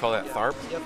call that Tharp. Yep.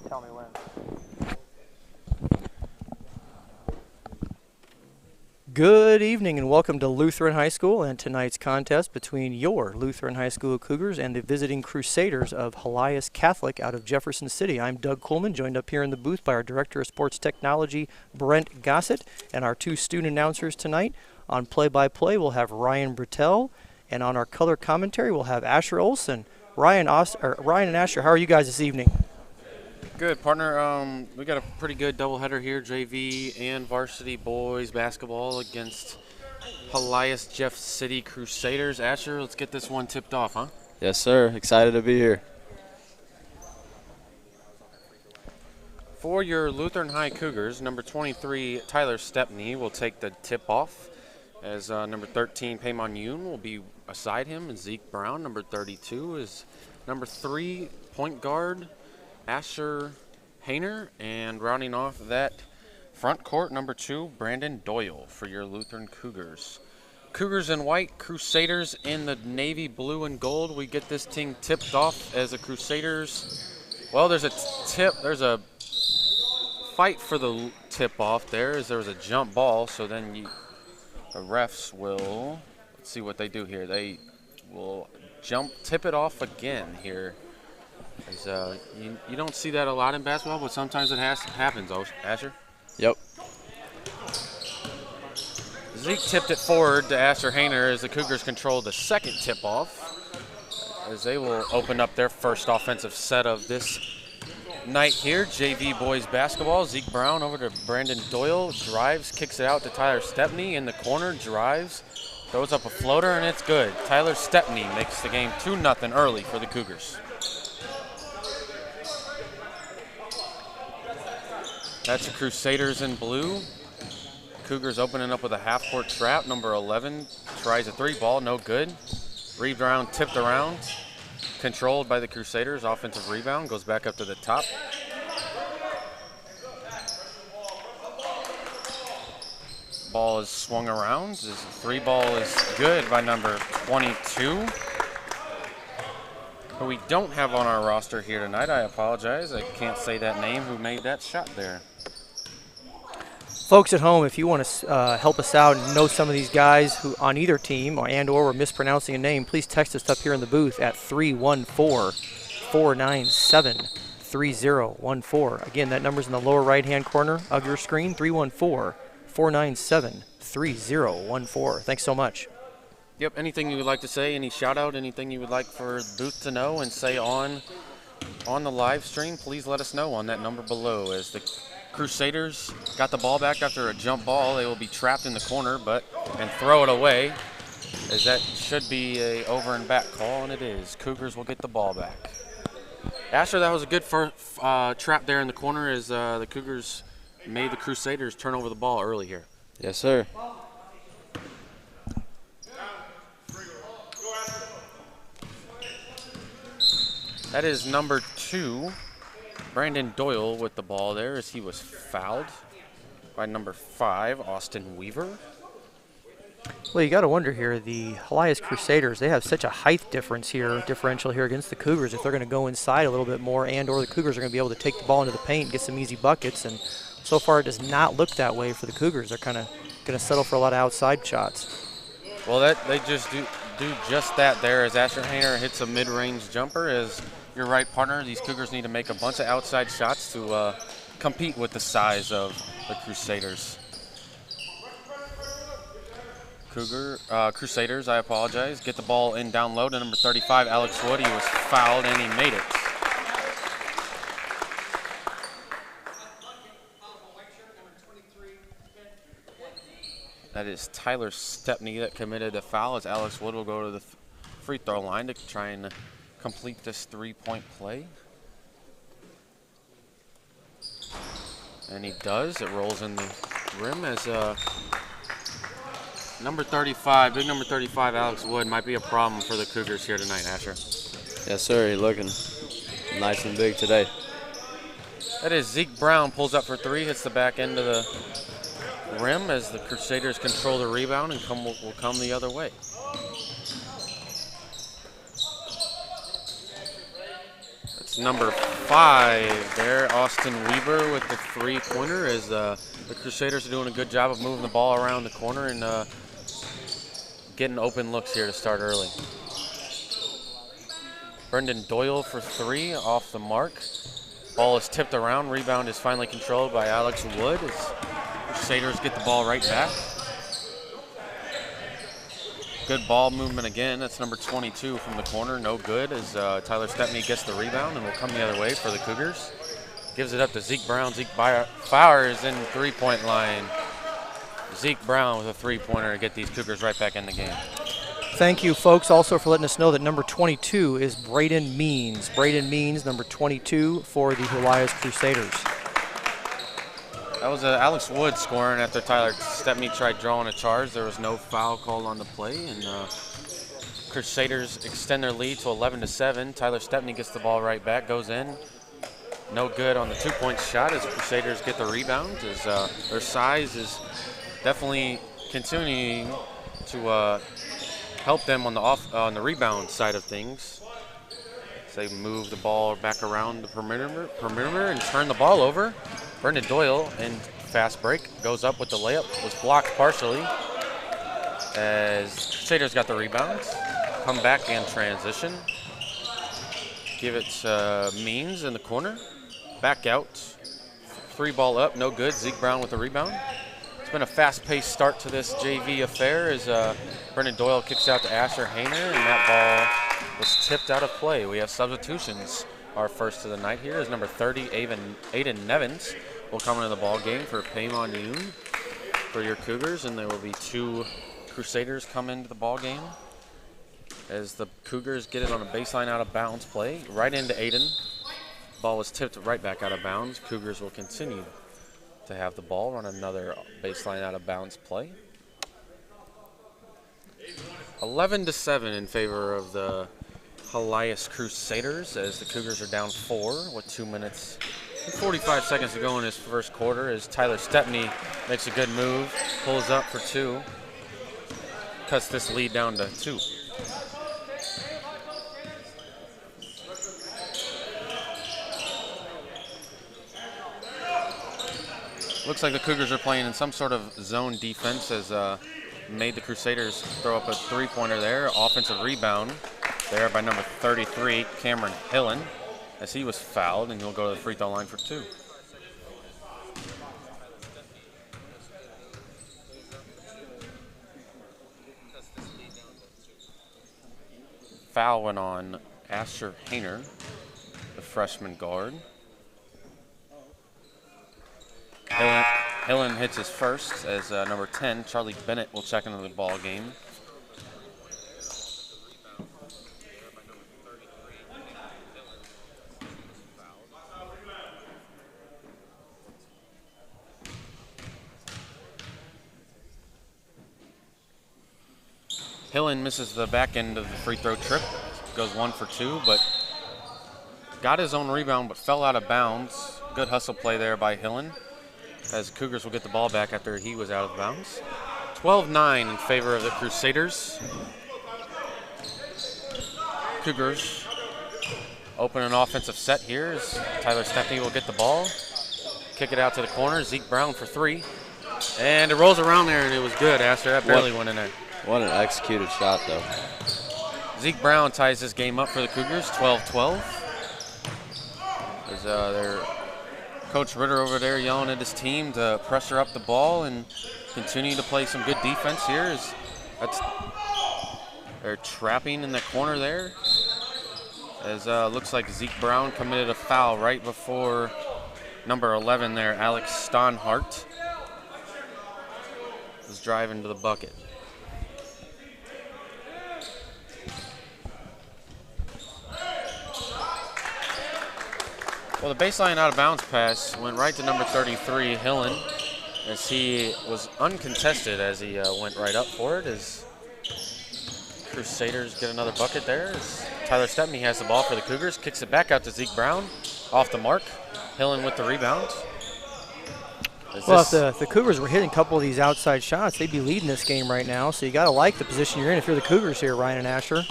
Tell me when. Good evening and welcome to Lutheran High School and tonight's contest between your Lutheran High School Cougars and the visiting Crusaders of Helias Catholic out of Jefferson City. I'm Doug Coleman, joined up here in the booth by our Director of Sports Technology, Brent Gossett, and our two student announcers tonight. On play-by-play, we'll have Ryan Bertel, and on our color commentary, we'll have Asher Olson. Ryan and Asher, how are you guys this evening? Good, partner. We got a pretty good doubleheader here, JV and varsity boys basketball against Helias Jeff City Crusaders. Asher, let's get this one tipped off, huh? Yes, sir. Excited to be here. For your Lutheran High Cougars, number 23, Tyler Stepney, will take the tip-off, as number 13, Paymon Yoon, will be aside him, and Zeke Brown, number 32, is number 3, point guard, Asher Hayner, and rounding off that front court, number 2, Brandon Doyle for your Lutheran Cougars. Cougars in white, Crusaders in the navy blue and gold. We get this team tipped off as the Crusaders. Well, there's a fight for the tip off there, as there was a jump ball, so then the refs will, let's see what they do here. They will tip it off again here. As, you don't see that a lot in basketball, but sometimes it happens, Asher. Yep. Zeke tipped it forward to Asher Hayner as the Cougars control the second tip-off, as they will open up their first offensive set of this night here. JV boys basketball. Zeke Brown over to Brandon Doyle. Drives, kicks it out to Tyler Stepney in the corner. Drives, throws up a floater, and it's good. Tyler Stepney makes the game 2-0 early for the Cougars. That's the Crusaders in blue. Cougars opening up with a half-court trap. Number 11 tries a three-ball, no good. Rebound tipped around. Controlled by the Crusaders. Offensive rebound goes back up to the top. Ball is swung around. This three ball is good by number 22. Who we don't have on our roster here tonight. I apologize. I can't say that name who made that shot there. Folks at home, if you want to help us out and know some of these guys who on either team or we're mispronouncing a name, please text us up here in the booth at 314-497-3014. Again, that number's in the lower right-hand corner of your screen, 314-497-3014. Thanks so much. Yep, anything you would like to say, any shout-out, anything you would like for the booth to know and say on the live stream, please let us know on that number below. As the Crusaders got the ball back after a jump ball, they will be trapped in the corner and throw it away, as that should be a over and back call, and it is. Cougars will get the ball back. Asher, that was a good trap there in the corner as the Cougars made the Crusaders turn over the ball early here. Yes, sir. That is number 2, Brandon Doyle, with the ball there as he was fouled by number 5, Austin Weaver. Well, you got to wonder here, the Helias Crusaders, they have such a height differential here against the Cougars. If they're going to go inside a little bit more or the Cougars are going to be able to take the ball into the paint and get some easy buckets. And so far it does not look that way for the Cougars. They're kind of going to settle for a lot of outside shots. Well, they just do just that there as Asher Hayner hits a mid-range jumper. As your right partner, these Cougars need to make a bunch of outside shots to compete with the size of the Crusaders. Crusaders, I apologize, get the ball in down low to number 35, Alex Wood. He was fouled and he made it. That is Tyler Stepney that committed the foul, as Alex Wood will go to the free throw line to try and complete this three-point play. And he does. It rolls in the rim as number 35, big number 35, Alex Wood, might be a problem for the Cougars here tonight, Asher. Yes, sir. He's looking nice and big today. That is Zeke Brown, pulls up for 3, hits the back end of the rim as the Crusaders control the rebound and will come the other way. That's number 5 there, Austin Weaver with the three-pointer, as the Crusaders are doing a good job of moving the ball around the corner and getting open looks here to start early. Brendan Doyle for 3, off the mark. Ball is tipped around, rebound is finally controlled by Alex Wood as Crusaders get the ball right back. Good ball movement again. That's number 22 from the corner. No good as Tyler Stepney gets the rebound and will come the other way for the Cougars. Gives it up to Zeke Brown. Zeke Bauer is in three-point line. Zeke Brown with a three-pointer to get these Cougars right back in the game. Thank you, folks, also for letting us know that number 22 is Braden Means. Braden Means, number 22 for the Helias Crusaders. That was Alex Wood scoring after Tyler Stepney tried drawing a charge. There was no foul called on the play, and Crusaders extend their lead to 11-7. Tyler Stepney gets the ball right back, goes in. No good on the two-point shot as Crusaders get the rebound, as their size is definitely continuing to help them on the rebound side of things. So they move the ball back around the perimeter and turn the ball over. Brendan Doyle in fast break goes up with the layup, was blocked partially as Crusaders got the rebound. Come back in transition. Give it Means in the corner. Back out. 3-ball up, no good. Zeke Brown with the rebound. It's been a fast-paced start to this JV affair as Brendan Doyle kicks out to Asher Hayner, and that ball was tipped out of play. We have substitutions. Our first of the night here is number 30, Aiden Nevins, will come into the ball game for Paymon Yoon for your Cougars, and there will be 2 Crusaders come into the ball game as the Cougars get it on a baseline out of bounds play right into Aiden. Ball was tipped right back out of bounds. Cougars will continue to have the ball, run another baseline out of bounds play. 11-7 in favor of the Helias Crusaders as the Cougars are down 4 with 2 minutes and 45 seconds to go in his first quarter as Tyler Stepney makes a good move, pulls up for 2, cuts this lead down to 2. Looks like the Cougars are playing in some sort of zone defense as made the Crusaders throw up a three-pointer there. Offensive rebound there by number 33, Cameron Hillen, as he was fouled, and he'll go to the free throw line for 2. Foul went on Asher Hayner, the freshman guard. Hillen hits his first as number 10, Charlie Bennett, will check into the ball game. Hillen misses the back end of the free throw trip, goes 1 for 2, but got his own rebound but fell out of bounds. Good hustle play there by Hillen, as Cougars will get the ball back after he was out of bounds. 12-9 in favor of the Crusaders. Cougars open an offensive set here as Tyler Stepney will get the ball. Kick it out to the corner. Zeke Brown for 3. And it rolls around there, and it was good, Asher. That barely went in there. What an executed shot, though. Zeke Brown ties this game up for the Cougars, 12-12. As their Coach Ritter over there yelling at his team to pressure up the ball and continue to play some good defense here. They're trapping in the corner there. As looks like Zeke Brown committed a foul right before number 11 there, Alex Stonhart, was driving to the bucket. Well, the baseline out of bounds pass went right to number 33, Hillen, as he was uncontested as he went right up for it. As Crusaders get another bucket there. As Tyler Stepney has the ball for the Cougars, kicks it back out to Zeke Brown, off the mark. Hillen with the rebound. Well, if the Cougars were hitting a couple of these outside shots, they'd be leading this game right now. So you got to like the position you're in if you're the Cougars here, Ryan and Asher.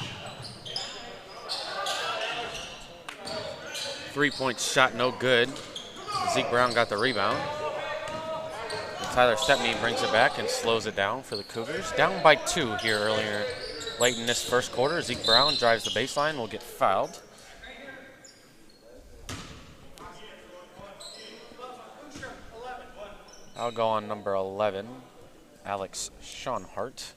Three-point shot, no good. Zeke Brown got the rebound. And Tyler Stepney brings it back and slows it down for the Cougars. Down by 2 here earlier, late in this first quarter. Zeke Brown drives the baseline, will get fouled. I'll go on number 11, Alex Stonhart,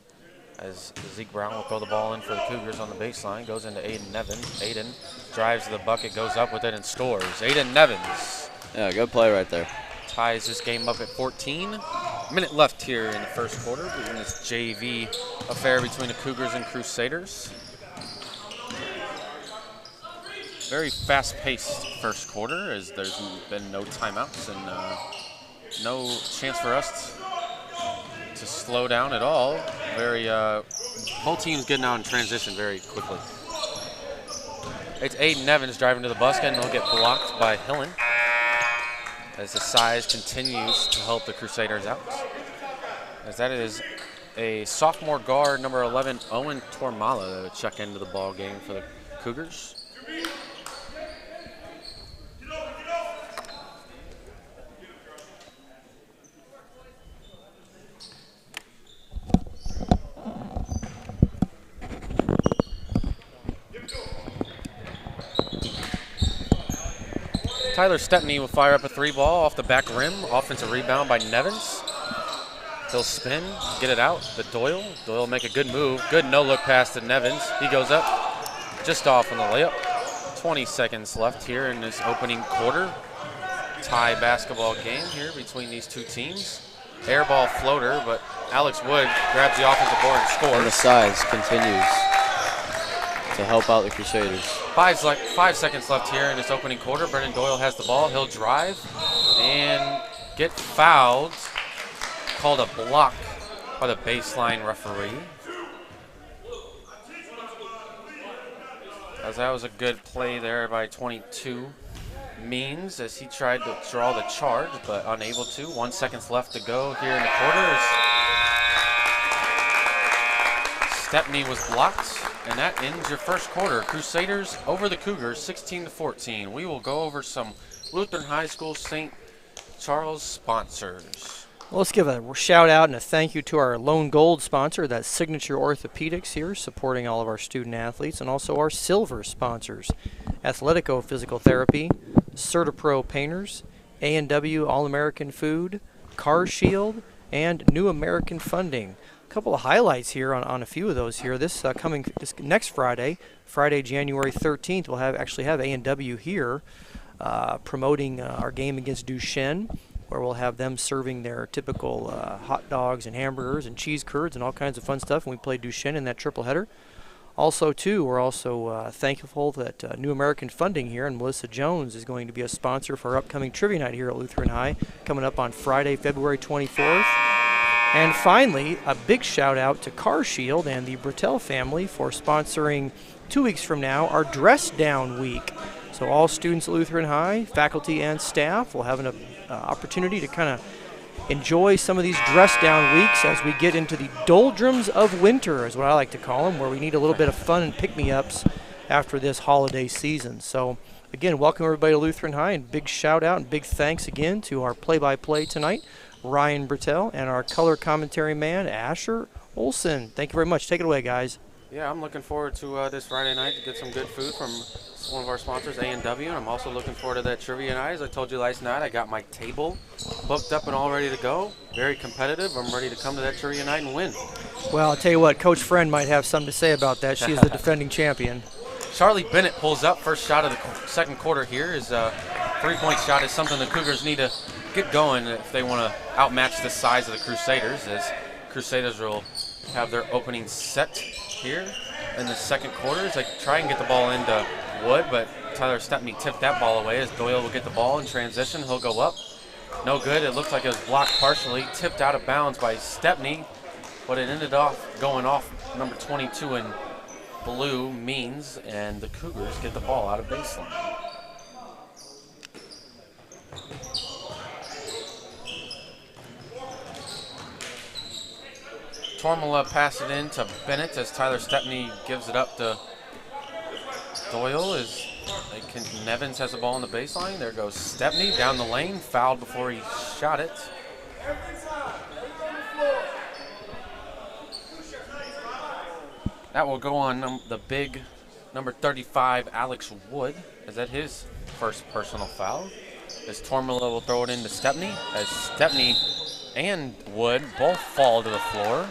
as Zeke Brown will throw the ball in for the Cougars on the baseline. Goes into Aiden Nevins. Aiden drives to the bucket, goes up with it, and scores. Aiden Nevins. Yeah, good play right there. Ties this game up at 14. Minute left here in the first quarter in this JV affair between the Cougars and Crusaders. Very fast-paced first quarter, as there's been no timeouts and no chance for us to slow down at all. Both teams getting out in transition very quickly. It's Aiden Nevins driving to the basket, and he'll get blocked by Hillen as the size continues to help the Crusaders out. As that is a sophomore guard, number 11, Owen Tormala, to check into the ball game for the Cougars. Tyler Stepney will fire up a 3-ball off the back rim. Offensive rebound by Nevins. He'll spin, get it out to Doyle. Doyle will make a good move. Good no-look pass to Nevins. He goes up just off on the layup. 20 seconds left here in this opening quarter. Tie basketball game here between these two teams. Air ball floater, but Alex Wood grabs the offensive board and scores. And the size continues to help out the Crusaders. 5 seconds left here in this opening quarter. Brennan Doyle has the ball. He'll drive and get fouled. Called a block by the baseline referee. As that was a good play there by 22 Means, as he tried to draw the charge, but unable to. 1 second left to go here in the quarter. Stepney was blocked, and that ends your first quarter. Crusaders over the Cougars, 16-14. We will go over some Lutheran High School St. Charles sponsors. Well, let's give a shout out and a thank you to our Lone Gold sponsor, that's Signature Orthopedics here, supporting all of our student athletes, and also our silver sponsors, Athletico Physical Therapy, CertaPro Painters, A&W All-American Food, Car Shield, and New American Funding. A couple of highlights here on a few of those here. This next Friday, January 13th, we'll actually have A&W here promoting our game against Duchesne, where we'll have them serving their typical hot dogs and hamburgers and cheese curds and all kinds of fun stuff. And we play Duchesne in that triple header. Also, too, we're also thankful that New American Funding here and Melissa Jones is going to be a sponsor for our upcoming trivia night here at Lutheran High, coming up on Friday, February 24th. And finally, a big shout out to Car Shield and the Bertel family for sponsoring 2 weeks from now our Dress Down Week. So all students at Lutheran High, faculty and staff, will have an opportunity to kind of enjoy some of these dress down weeks as we get into the doldrums of winter, is what I like to call them, where we need a little bit of fun and pick-me-ups after this holiday season. So again, welcome everybody to Lutheran High, and big shout out and big thanks again to our play-by-play tonight, Ryan Bertel, and our color commentary man, Asher Olson. Thank you very much. Take it away, guys. Yeah, I'm looking forward to this Friday night to get some good food from one of our sponsors, A&W, and I'm also looking forward to that trivia night. As I told you last night, I got my table booked up and all ready to go. Very competitive. I'm ready to come to that trivia night and win. Well, I'll tell you what, Coach Friend might have something to say about that. She's the defending champion. Charlie Bennett pulls up. First shot of the second quarter here is a three-point shot. Is something the Cougars need to get going if they want to outmatch the size of the Crusaders, as Crusaders will have their opening set here in the second quarter as they try and get the ball into Wood, but Tyler Stepney tipped that ball away as Doyle will get the ball in transition. He'll go up. No good. It looked like it was blocked partially. Tipped out of bounds by Stepney, but it ended off going off number 22 in blue, Means, and the Cougars get the ball out of baseline. Tormala passed it in to Bennett as Tyler Stepney gives it up to Doyle. Nevins has the ball on the baseline. There goes Stepney down the lane. Fouled before he shot it. That will go on the big number 35, Alex Wood. Is that his first personal foul? As Tormala will throw it into Stepney. As Stepney and Wood both fall to the floor.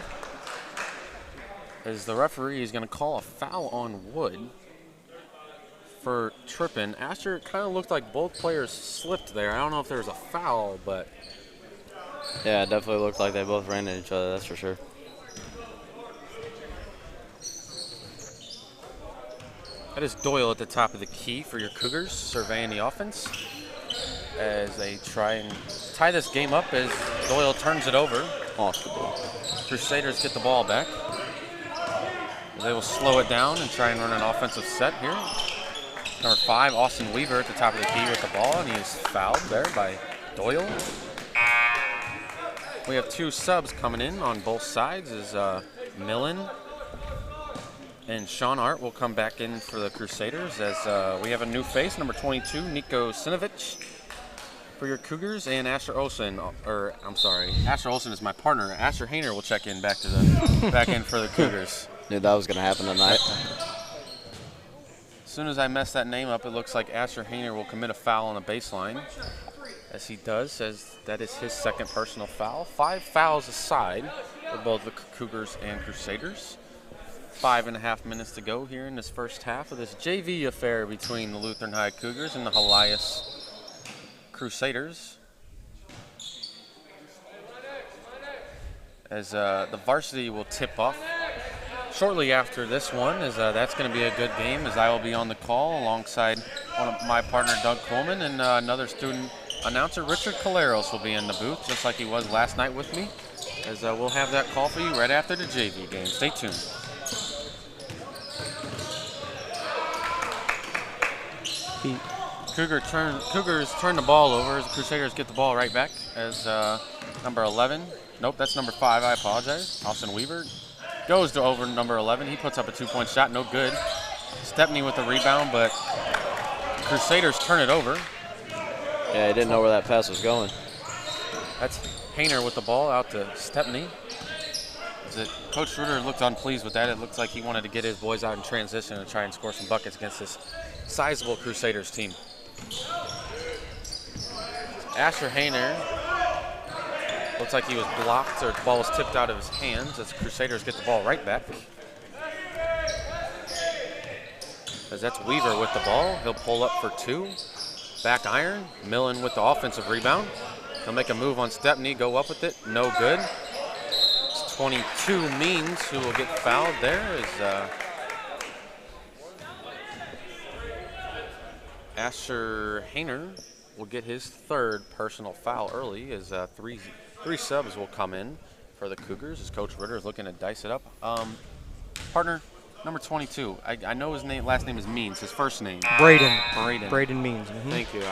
As the referee is going to call a foul on Wood for tripping. Asher, it kind of looked like both players slipped there. I don't know if there was a foul, but... Yeah, it definitely looked like they both ran at each other, that's for sure. That is Doyle at the top of the key for your Cougars, surveying the offense as they try and tie this game up as Doyle turns it over. Off the ball. Crusaders get the ball back. They will slow it down and try and run an offensive set here. Number 5, Austin Weaver at the top of the key with the ball, and he is fouled there by Doyle. We have 2 subs coming in on both sides as Millen and Sean Art will come back in for the Crusaders as we have a new face, number 22, Nico Sinovich for your Cougars, and Asher Olson, Asher Olson is my partner. Asher Hayner will check in back in for the Cougars. Knew that was going to happen tonight. As soon as I mess that name up, it looks like Asher Hayner will commit a foul on the baseline. As he does, as that is his second personal foul. 5 fouls aside for both the Cougars and Crusaders. 5.5 minutes to go here in this first half of this JV affair between the Lutheran High Cougars and the Helias Crusaders. As the varsity will tip off shortly after this one, as that's going to be a good game, as I will be on the call alongside one of my partner, Doug Coleman, and another student announcer, Richard Caleros, will be in the booth, just like he was last night with me, as we'll have that call for you right after the JV game. Stay tuned. Cougars turn the ball over as the Crusaders get the ball right back as number 11. Nope, that's number 5. I apologize. Austin Weaver goes to over number 11. He puts up a 2-point shot. No good. Stepney with the rebound, but Crusaders turn it over. Yeah, he didn't know where that pass was going. That's Hayner with the ball out to Stepney. Coach Ritter looked unpleased with that. It looked like he wanted to get his boys out in transition and try and score some buckets against this sizable Crusaders team. Asher Hayner looks like he was blocked, or the ball was tipped out of his hands as Crusaders get the ball right back. As that's Weaver with the ball. He'll pull up for 2. Back iron. Millen with the offensive rebound. He'll make a move on Stepney, go up with it. No good. It's 22 Means who will get fouled there. Asher Hayner will get his 3rd personal foul early as three subs will come in for the Cougars as Coach Ritter is looking to dice it up. Partner, number 22. I know his last name is Means. His first name? Braden Means. Thank you.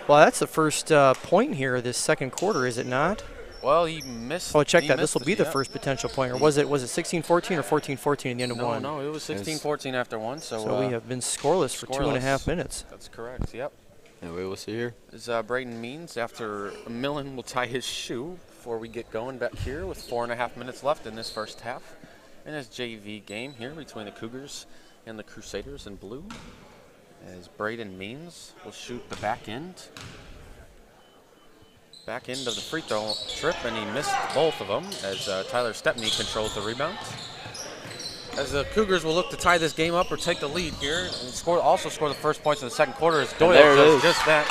Well, that's the first point here this second quarter, is it not? Well, he missed. Oh, check that. This will be the first potential point. Or was it 16-14 or 14-14 at the end of one? No, it was 16-14 after one. So we have been scoreless for 2.5 minutes. That's correct. Yep. And we will see here. As Braden Means, after Millen will tie his shoe before we get going back here with 4.5 minutes left in this first half. In this JV game here between the Cougars and the Crusaders in blue. As Braden Means will shoot the back end of the free throw trip, and he missed both of them as Tyler Stepney controls the rebound. As the Cougars will look to tie this game up or take the lead here and also score the first points in the second quarter as Doyle does just that.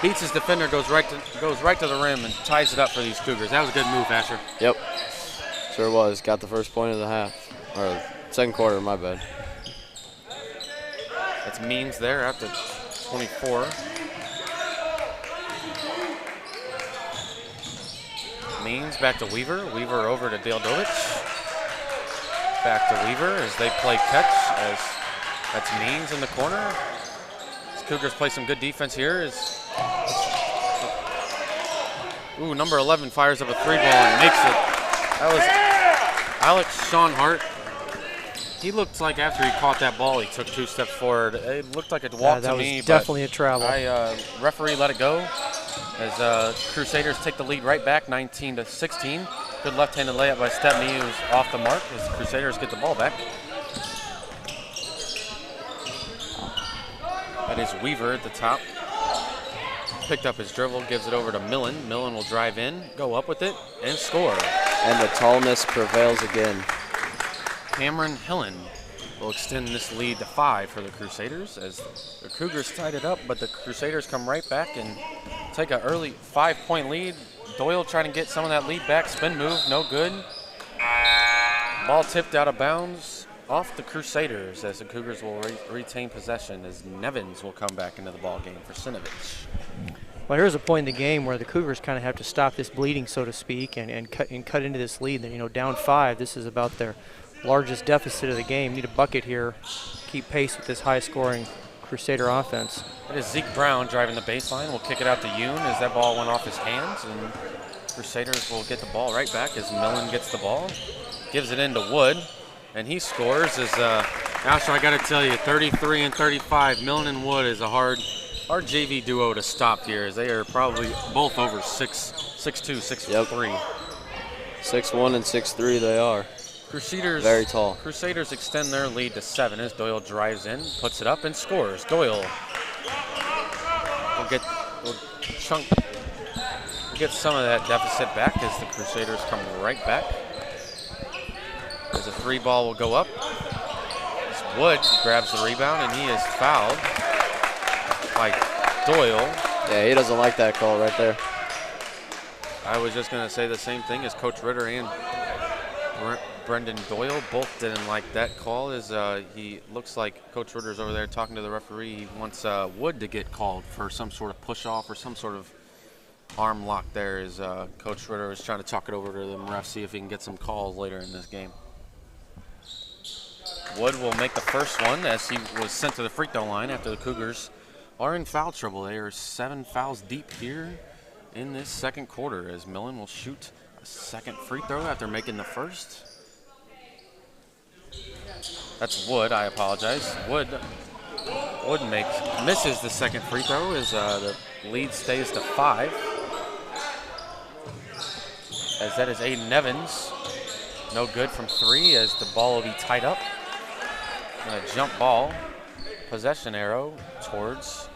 Beats his defender, goes right to the rim and ties it up for these Cougars. That was a good move, Asher. Yep, sure was. Got the first point of the half, or second quarter, my bad. That's Means there after 24. Means back to Weaver. Weaver over to Dildovich. Back to Weaver as they play catch. As that's Means in the corner. As Cougars play some good defense here. Number 11 fires up a 3-ball and makes it. That was Alex Sean Hart. He looked like after he caught that ball, he took 2 steps forward. It looked like a walk to me. That was definitely a travel. Referee let it go as Crusaders take the lead right back, 19-16. Good left-handed layup by Stepney, who's off the mark as Crusaders get the ball back. That is Weaver at the top. Picked up his dribble, gives it over to Millen. Millen will drive in, go up with it, and score. And the tallness prevails again. Cameron Hillen will extend this lead to 5 for the Crusaders as the Cougars tied it up, but the Crusaders come right back and take an early 5-point lead. Doyle trying to get some of that lead back. Spin move, no good. Ball tipped out of bounds off the Crusaders as the Cougars will retain possession as Nevins will come back into the ball game for Sinovich. Well, here's a point in the game where the Cougars kind of have to stop this bleeding, so to speak, and cut into this lead. Down 5. This is about their largest deficit of the game. Need a bucket here. Keep pace with this high-scoring Crusader offense. It is Zeke Brown driving the baseline. We'll kick it out to Yoon as that ball went off his hands, and Crusaders will get the ball right back as Millen gets the ball, gives it into Wood, and he scores. As Asher, I got to tell you, 33 and 35. Millen and Wood is a hard JV duo to stop here, as they are probably both over 6'2", 6'3". Yep. 6'1" and 6'3" they are. Crusaders very tall. Crusaders extend their lead to 7 as Doyle drives in, puts it up, and scores. Doyle will get some of that deficit back as the Crusaders come right back. As a 3-ball will go up. As Wood grabs the rebound, and he is fouled by Doyle. Yeah, he doesn't like that call right there. I was just going to say the same thing as Coach Ritter and Brendan Doyle both didn't like that call. As he looks like Coach Ritter's over there talking to the referee. He wants Wood to get called for some sort of push-off or some sort of arm lock there, as Coach Ritter was trying to talk it over to the refs, see if he can get some calls later in this game. Wood will make the first one as he was sent to the free throw line after the Cougars are in foul trouble. They are 7 fouls deep here in this second quarter as Millen will shoot a second free throw after making the first. That's Wood, I apologize. Wood misses the second free throw as the lead stays to 5. as that is Aiden Evans. No good from 3 as the ball will be tied up. And a jump ball, possession arrow towards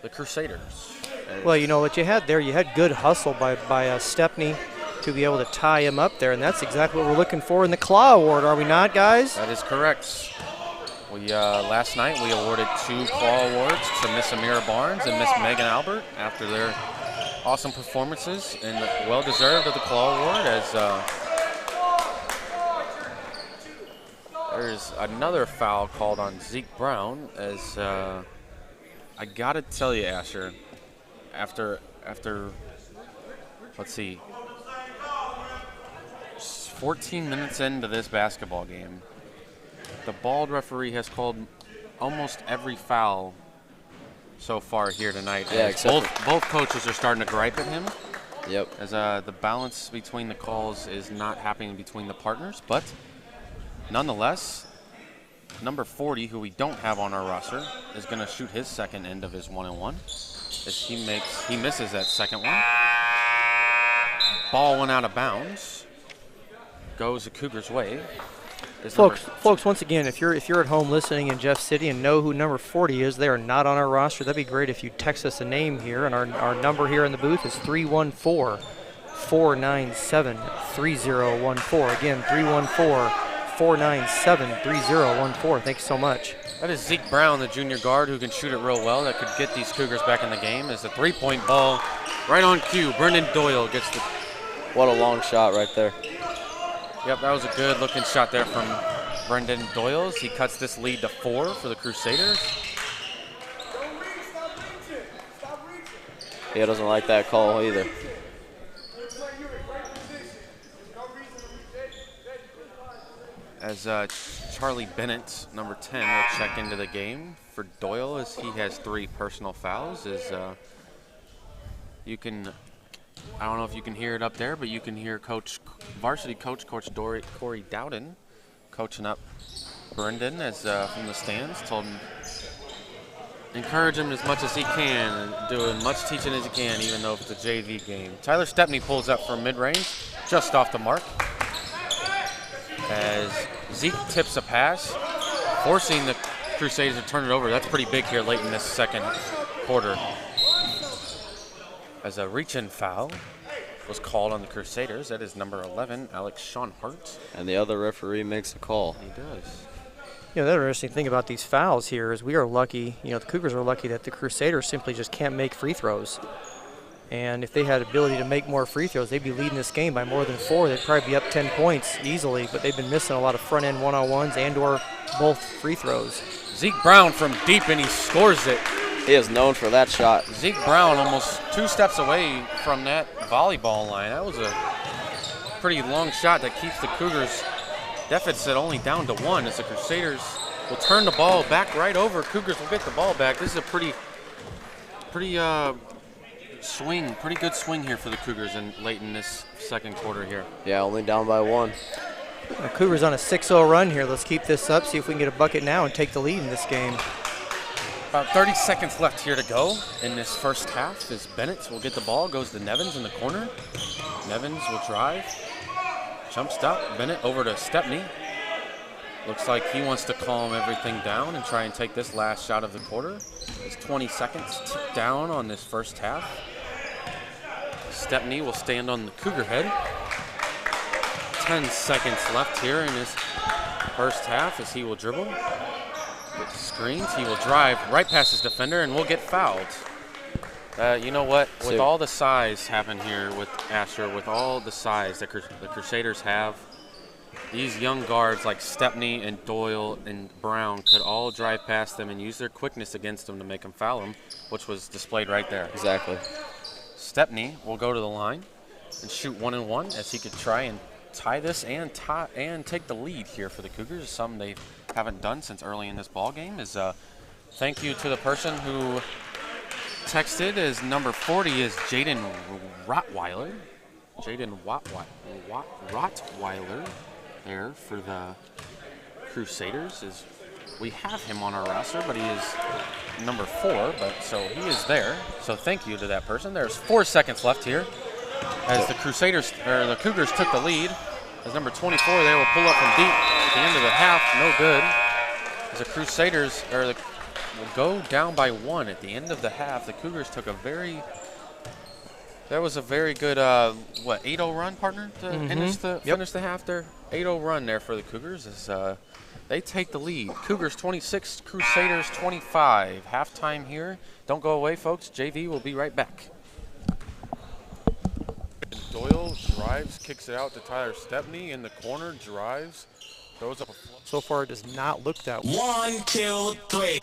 the Crusaders. Well, you know what you had there, you had good hustle by Stepney to be able to tie him up there, and that's exactly what we're looking for in the Claw Award, are we not, guys? That is correct. We last night we awarded 2 Claw Awards to Miss Amira Barnes and Miss Megan Albert after their awesome performances, and well-deserved of the Claw Award, as there's another foul called on Zeke Brown, as I gotta tell you, Asher, after let's see, 14 minutes into this basketball game, the bald referee has called almost every foul so far here tonight. Yeah, both coaches are starting to gripe at him. Yep. As the balance between the calls is not happening between the partners, but nonetheless, number 40, who we don't have on our roster, is going to shoot his second end of his 1-and-1. As he misses that second one. Ball went out of bounds. Goes the Cougars' way. Folks, once again, if you're at home listening in Jeff City and know who number 40 is, they are not on our roster. That'd be great if you text us a name here, and our number here in the booth is 314-497-3014. Again, 314-497-3014. Thanks so much. That is Zeke Brown, the junior guard, who can shoot it real well. That could get these Cougars back in the game. As a three-point ball right on cue. Brendan Doyle gets the... What a long shot right there. Yep, that was a good-looking shot there from Brendan Doyle. He cuts this lead to 4 for the Crusaders. He doesn't like that call either. As Charlie Bennett, number 10, will check into the game for Doyle, as he has 3 personal fouls. As you can, I don't know if you can hear it up there, but you can hear varsity coach Corey Dowden coaching up Brendan as from the stands. Told him, encourage him as much as he can, and do as much teaching as he can, even though it's a JV game. Tyler Stepney pulls up from mid-range, just off the mark. As Zeke tips a pass, forcing the Crusaders to turn it over. That's pretty big here late in this second quarter. As a reach-in foul was called on the Crusaders. That is number 11, Alex Schoenhart. And the other referee makes a call. He does. You know, the interesting thing about these fouls here is we are lucky, the Cougars are lucky that the Crusaders simply just can't make free throws. And if they had ability to make more free throws, they'd be leading this game by more than 4. They'd probably be up 10 points easily, but they've been missing a lot of front-end one-on-ones and/or both free throws. Zeke Brown from deep, and he scores it. He is known for that shot. Zeke Brown almost 2 steps away from that volleyball line. That was a pretty long shot that keeps the Cougars deficit only down to 1, as the Crusaders will turn the ball back right over. Cougars will get the ball back. This is a pretty good swing here for the Cougars late in this second quarter here. Yeah, only down by 1. The Cougars on a 6-0 run here. Let's keep this up, see if we can get a bucket now and take the lead in this game. About 30 seconds left here to go in this first half, as Bennett will get the ball, goes to Nevins in the corner. Nevins will drive, jump stop, Bennett over to Stepney. Looks like he wants to calm everything down and try and take this last shot of the quarter. It's 20 seconds tick down on this first half. Stepney will stand on the Cougar head. 10 seconds left here in this first half, as he will dribble. Get screens, he will drive right past his defender and will get fouled. You know what? With all the size having here with Asher, with all the size that the Crusaders have, these young guards like Stepney and Doyle and Brown could all drive past them and use their quickness against them to make them foul them, which was displayed right there. Exactly. Stepney will go to the line and shoot 1-and-1, as he could try and tie this and take the lead here for the Cougars, something they haven't done since early in this ball game. Is thank you to the person who texted, as number 40 is Jaden Rottweiler. Jaden Rottweiler there for the Crusaders. We have him on our roster, but he is number 4, so he is there. So thank you to that person. There's 4 seconds left here as the Cougars took the lead. As number 24, they will pull up from deep at the end of the half. No good. As the Crusaders will go down by 1 at the end of the half. The Cougars took that was a very good 8-0 run, partner, to finish the half there. 8-0 run there for the Cougars as they take the lead. Cougars 26, Crusaders 25. Halftime here. Don't go away, folks. JV will be right back. Doyle drives, kicks it out to Tyler Stepney in the corner, drives, throws up a So far, it does not look that way. 1, 2, 3.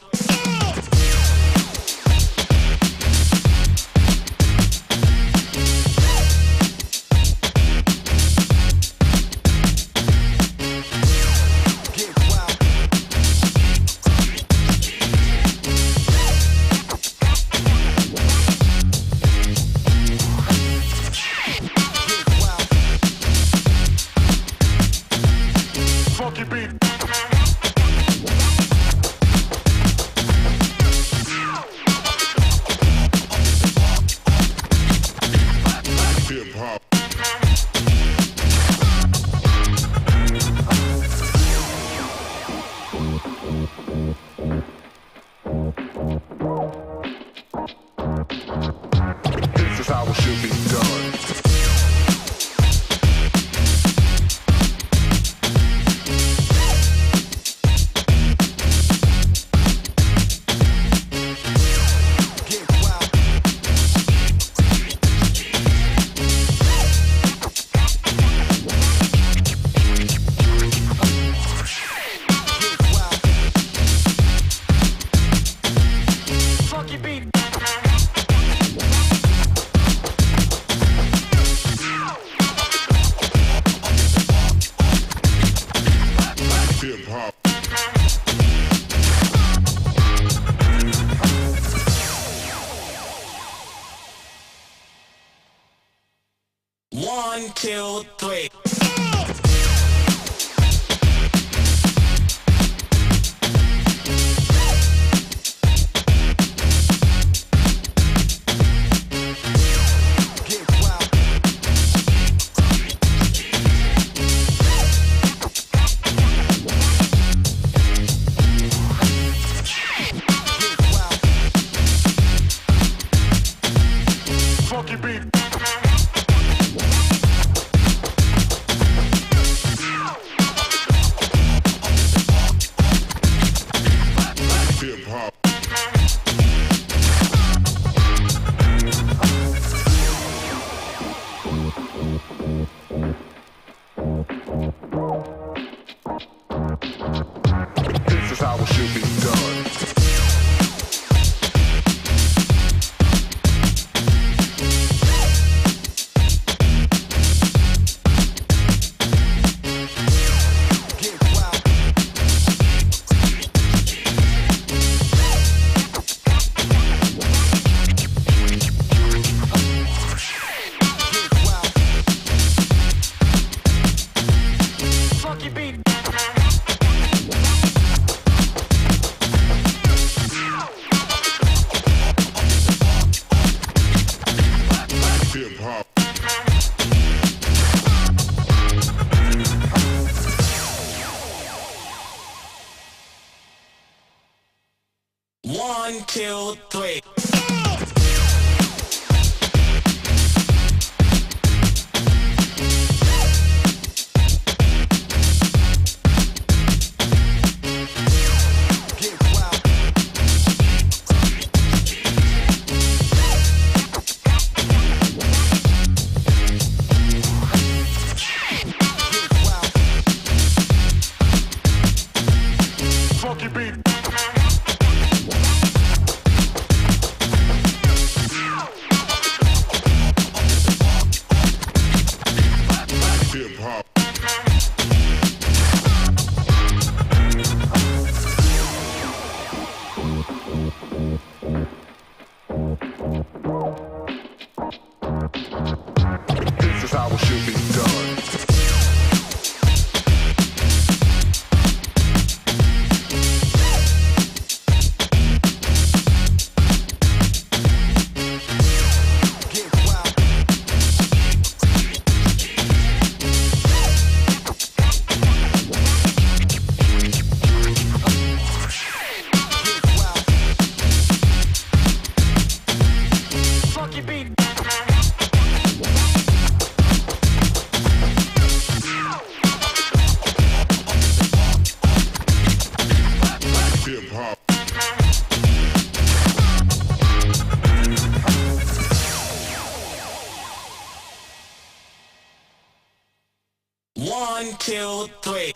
One, two, three.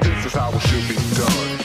This is how it should be done.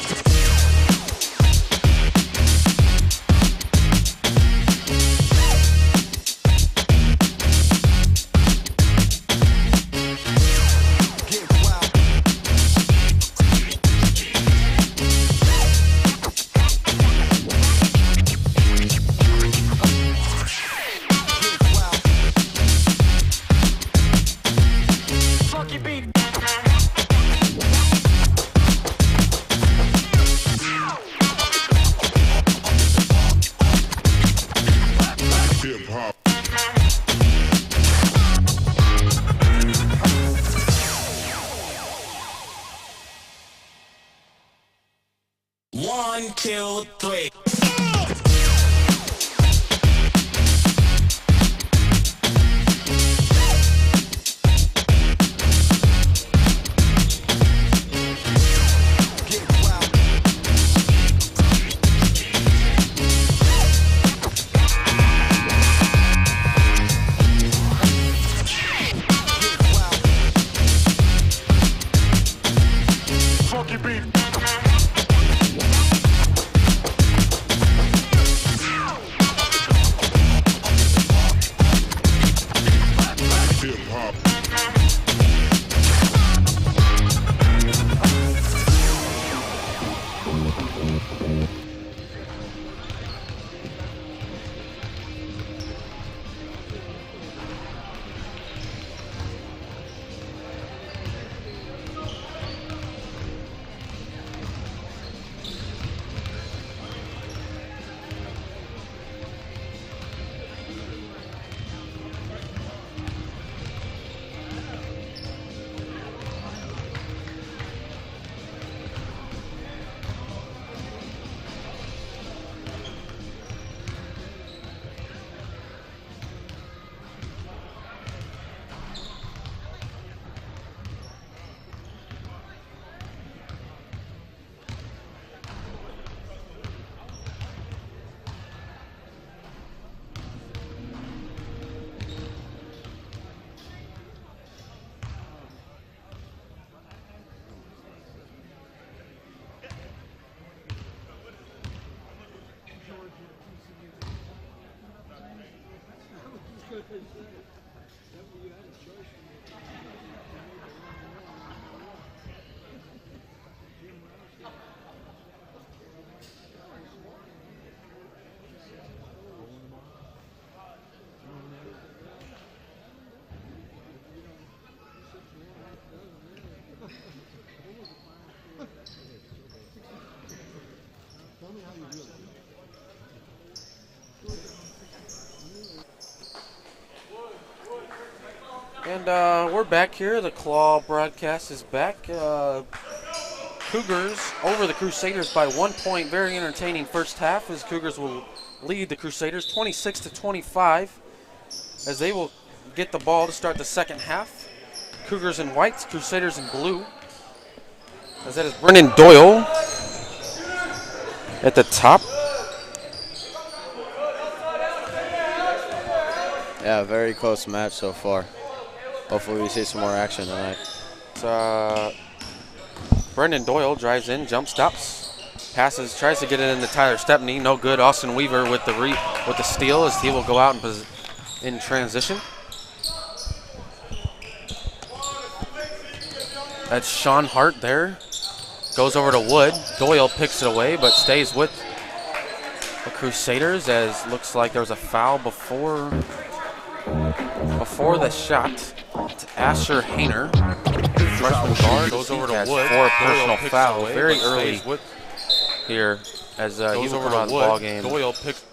One, two, three. And we're back here. The Claw broadcast is back. Cougars over the Crusaders by 1 point. Very entertaining first half as Cougars will lead the Crusaders 26-25 as they will get the ball to start the second half. Cougars in white, Crusaders in blue. As that is Brendan Doyle at the top. Yeah, very close match so far. Hopefully we see some more action tonight. Brendan Doyle drives in, jump stops, passes, tries to get it into Tyler Stepney. No good. Austin Weaver with the steal as he will go out in transition. That's Sean Hart there. Goes over to Wood. Doyle picks it away, but stays with the Crusaders, as looks like there was a foul before the shot. It's Asher Hayner. Freshman guard goes over to Wood. 4 personal fouls very early here as he's over to the ball game. Doyle picks.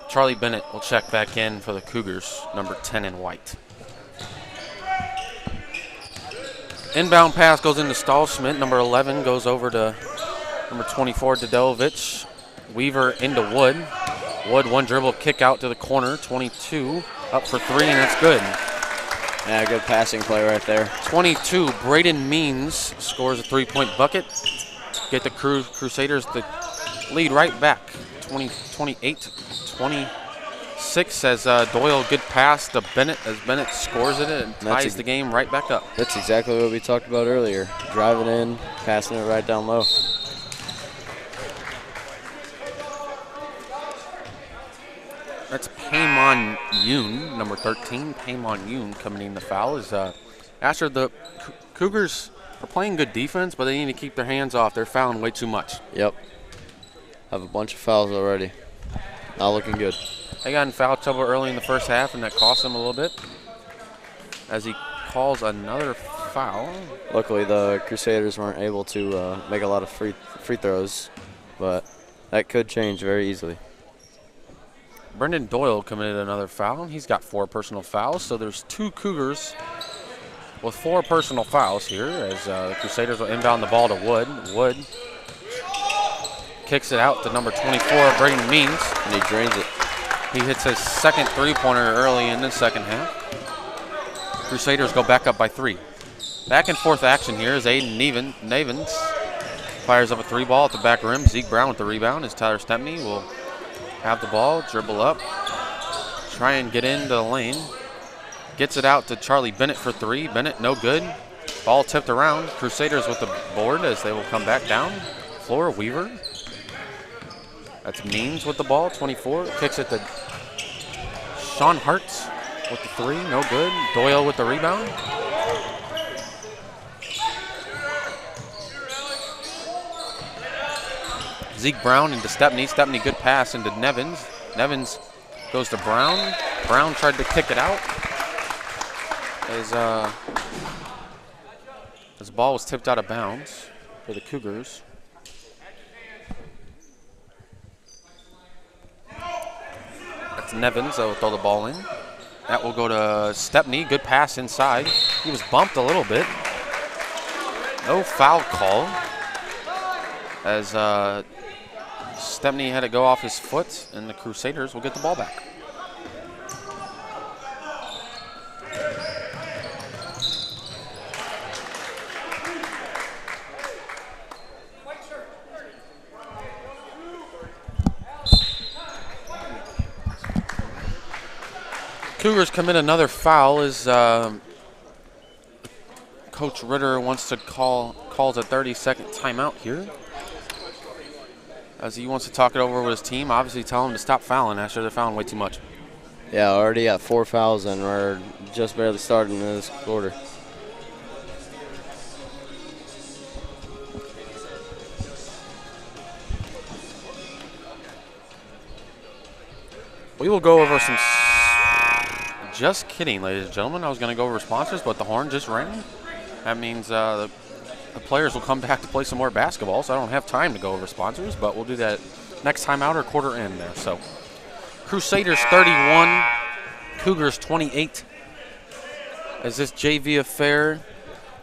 Charlie Bennett will check back in for the Cougars, number 10 in white. Inbound pass goes into Stahlschmidt. Number 11 goes over to number 24, Dadelovich. Weaver into Wood. Wood, one dribble, kick out to the corner. 22 up for 3, and that's good. Yeah, good passing play right there. 22, Braden Means scores a 3-point bucket. Get the Crusaders the lead right back. 28-26 as Doyle, good pass to Bennett as Bennett scores it and ties the game right back up. That's exactly what we talked about earlier. Driving in, passing it right down low. That's Paymon Yoon, number 13. Paymon Yoon coming in the foul. Is after the Cougars are playing good defense, but they need to keep their hands off. They're fouling way too much. Yep. Have a bunch of fouls already. Not looking good. They got in foul trouble early in the first half, and that cost them a little bit. As he calls another foul. Luckily, the Crusaders weren't able to make a lot of free throws, but that could change very easily. Brendan Doyle committed another foul. He's got 4 personal fouls, so there's 2 Cougars with 4 personal fouls here as the Crusaders will inbound the ball to Wood. Wood kicks it out to number 24, Braden Means. And he drains it. He hits his second 3-pointer early in the second half. Crusaders go back up by 3. Back and forth action here as Aiden Navins fires up a 3 ball at the back rim. Zeke Brown with the rebound as Tyler Stepney will have the ball, dribble up, try and get into the lane. Gets it out to Charlie Bennett for 3. Bennett, no good. Ball tipped around. Crusaders with the board as they will come back down. Floor, Weaver. That's Means with the ball, 24. Kicks it to Sean Hart with the 3, no good. Doyle with the rebound. Zeke Brown into Stepney. Stepney, good pass into Nevins. Nevins goes to Brown. Brown tried to kick it out. As the ball was tipped out of bounds for the Cougars. That's Nevins that will throw the ball in. That will go to Stepney. Good pass inside. He was bumped a little bit. No foul call. As Stepney had to go off his foot, and the Crusaders will get the ball back. Cougars commit another foul as Coach Ritter wants to calls a 30-second timeout here. As he wants to talk it over with his team, obviously tell him to stop fouling after they're fouling way too much. Yeah, already got 4 fouls and we're just barely starting this quarter. We will go over some. Just kidding, ladies and gentlemen. I was going to go over sponsors, but the horn just rang. That means the players will come back to play some more basketball, so I don't have time to go over sponsors, but we'll do that next time out or quarter end there. So, Crusaders 31, Cougars 28. As this JV affair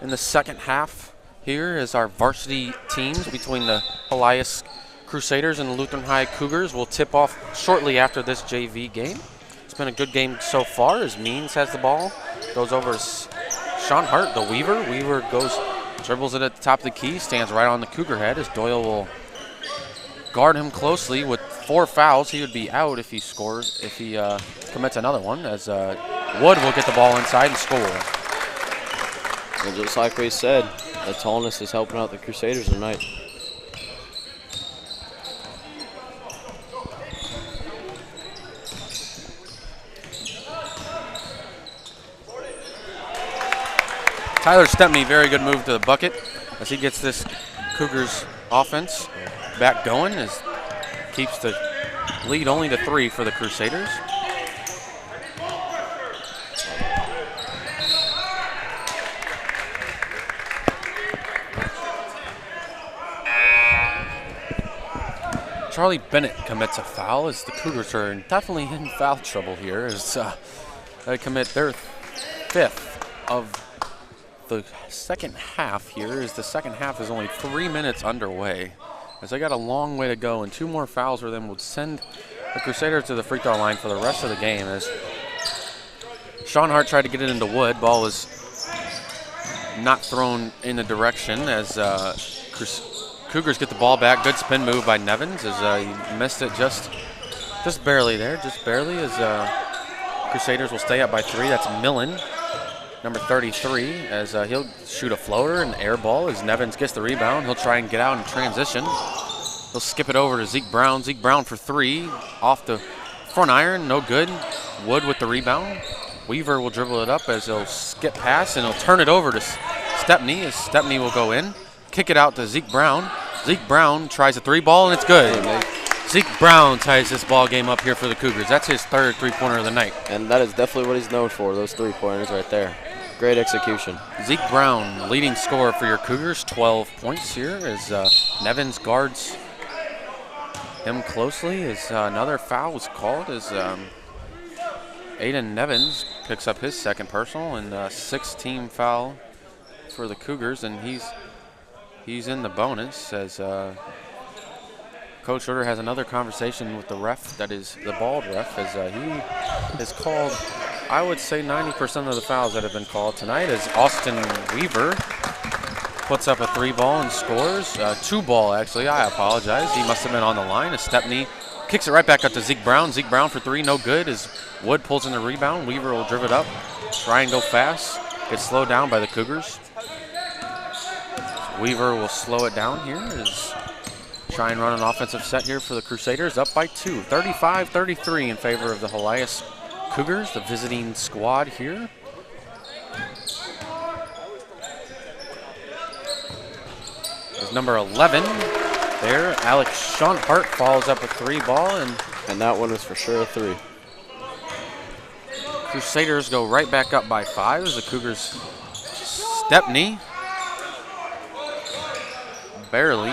in the second half here as our varsity teams between the Helias Crusaders and the Lutheran High Cougars will tip off shortly after this JV game. It's been a good game so far as Means has the ball. Goes over to Sean Hart, the Weaver. Weaver dribbles it at the top of the key, stands right on the Cougar head as Doyle will guard him closely with 4 fouls. He would be out if he commits another one, as Wood will get the ball inside and score. And just like we said, the tallness is helping out the Crusaders tonight. Tyler Stepney, very good move to the bucket as he gets this Cougars offense back going. As keeps the lead only to 3 for the Crusaders. Charlie Bennett commits a foul as the Cougars are definitely in foul trouble here as they commit their 5th of the second half here as the second half is only 3 minutes underway. As they got a long way to go and 2 more fouls for them would send the Crusaders to the free throw line for the rest of the game as Sean Hart tried to get it into Wood. Ball was not thrown in the direction as Cougars get the ball back. Good spin move by Nevins as he missed it just barely there, just barely as Crusaders will stay up by 3. That's Millen, number 33, as he'll shoot a floater and air ball as Nevins gets the rebound. He'll try and get out in transition. He'll skip it over to Zeke Brown. Zeke Brown for 3 off the front iron, no good. Wood with the rebound. Weaver will dribble it up as he'll skip pass and he'll turn it over to Stepney as Stepney will go in. Kick it out to Zeke Brown. Zeke Brown tries a 3 ball and it's good. Zeke Brown ties this ball game up here for the Cougars. That's his 3rd 3-pointer of the night. And that is definitely what he's known for, those 3-pointers right there. Great execution. Zeke Brown, leading scorer for your Cougars, 12 points here as Nevins guards him closely as another foul was called as Aiden Nevins picks up his 2nd personal and 6th-team foul for the Cougars, and he's in the bonus as Coach Schroeder has another conversation with the ref, that is the bald ref, as he has called, I would say, 90% of the fouls that have been called tonight as Austin Weaver puts up a 3 ball and scores. 2 ball, actually, I apologize. He must have been on the line as Stepney kicks it right back up to Zeke Brown. Zeke Brown for 3, no good as Wood pulls in the rebound. Weaver will drive it up, try and go fast, gets slowed down by the Cougars. Weaver will slow it down here as try and run an offensive set here for the Crusaders, up by 2, 35-33 in favor of the Helias Cougars, the visiting squad here. There's number 11 there. Alex Sean Hart follows up a 3 ball, and that one was for sure a 3. Crusaders go right back up by 5 as the Cougars Stepney barely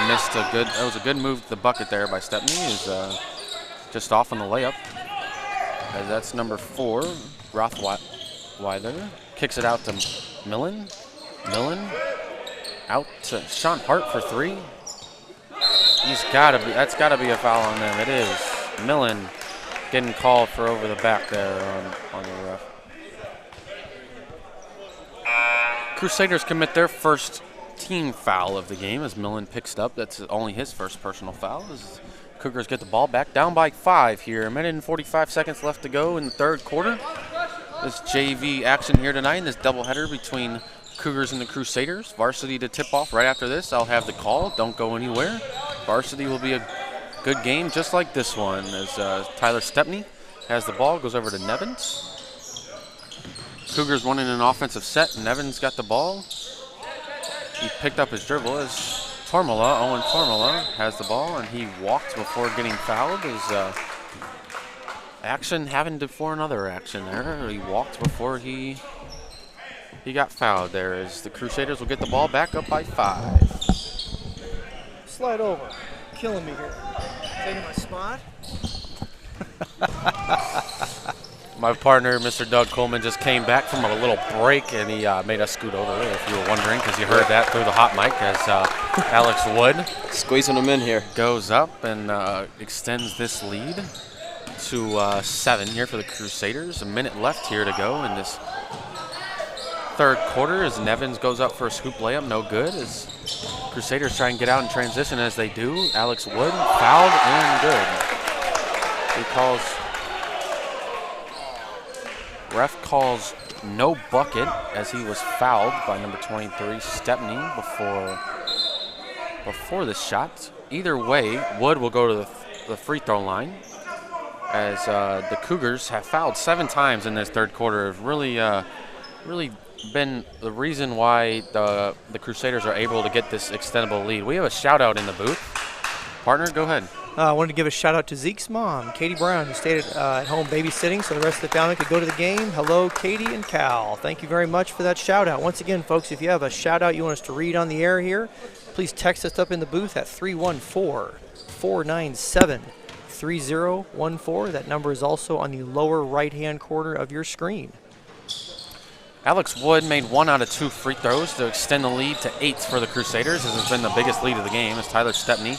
missed a good, that was a good move to the bucket there by Stepney, is just off on the layup. As that's number 4, Rothweiler. Kicks it out to Millen. Millen out to Sean Hart for 3. That's gotta be a foul on them. It is. Millen getting called for over the back there on the ref. Crusaders commit their 1st team foul of the game as Millen picks it up. That's only his 1st personal foul as Cougars get the ball back, down by 5 here. A minute and 45 seconds left to go in the 3rd quarter. This JV action here tonight in this doubleheader between Cougars and the Crusaders. Varsity to tip off right after this. I'll have the call. Don't go anywhere. Varsity will be a good game just like this one as Tyler Stepney has the ball, goes over to Nevins. Cougars running an offensive set. Nevins got the ball. He picked up his dribble as Owen Tormala has the ball, and he walked before getting fouled. As action happened for another action there. He walked before he got fouled there as the Crusaders will get the ball back up by 5. Slide over. Killing me here. Taking my spot. My partner, Mr. Doug Coleman, just came back from a little break, and he made us scoot over, if you were wondering, because you heard that through the hot mic as Alex Wood squeezing him in here. Goes up and extends this lead to 7 here for the Crusaders. A minute left here to go in this 3rd quarter as Nevins goes up for a scoop layup, no good. As Crusaders try and get out in transition as they do. Alex Wood fouled and good. Ref calls no bucket as he was fouled by number 23 Stepney before the shot. Either way, Wood will go to the free throw line as the Cougars have fouled 7 times in this 3rd quarter. Really been the reason why the Crusaders are able to get this extendable lead. We have a shout out in the booth. Partner, go ahead. I wanted to give a shout out to Zeke's mom, Katie Brown, who stayed at home babysitting so the rest of the family could go to the game. Hello, Katie and Cal. Thank you very much for that shout out. Once again, folks, if you have a shout out you want us to read on the air here, please text us up in the booth at 314-497-3014. That number is also on the lower right-hand corner of your screen. Alex Wood made 1 out of 2 free throws to extend the lead to 8 for the Crusaders. This has been the biggest lead of the game as Tyler Stepney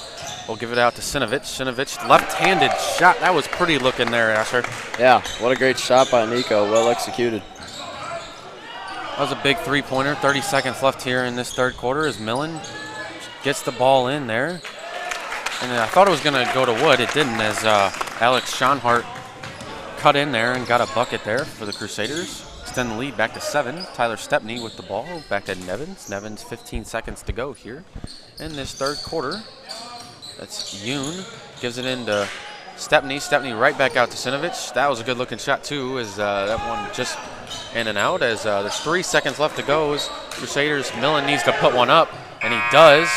will give it out to Sinovich. Sinovich, left-handed shot. That was pretty looking there, Asher. Yeah, what a great shot by Nico. Well executed. That was a big three-pointer. 30 seconds left here in this third quarter as Millen gets the ball in there. And I thought it was going to go to Wood. It didn't as Alex Schonhart cut in there and got a bucket there for the Crusaders. Extend the lead back to 7. Tyler Stepney with the ball back to Nevins. Nevins 15 seconds to go here in this third quarter. That's Yoon. Gives it into Stepney. Stepney right back out to Sinovich. That was a good looking shot too as that one just in and out as there's 3 seconds left to go as Crusaders. Millen needs to put one up and he does.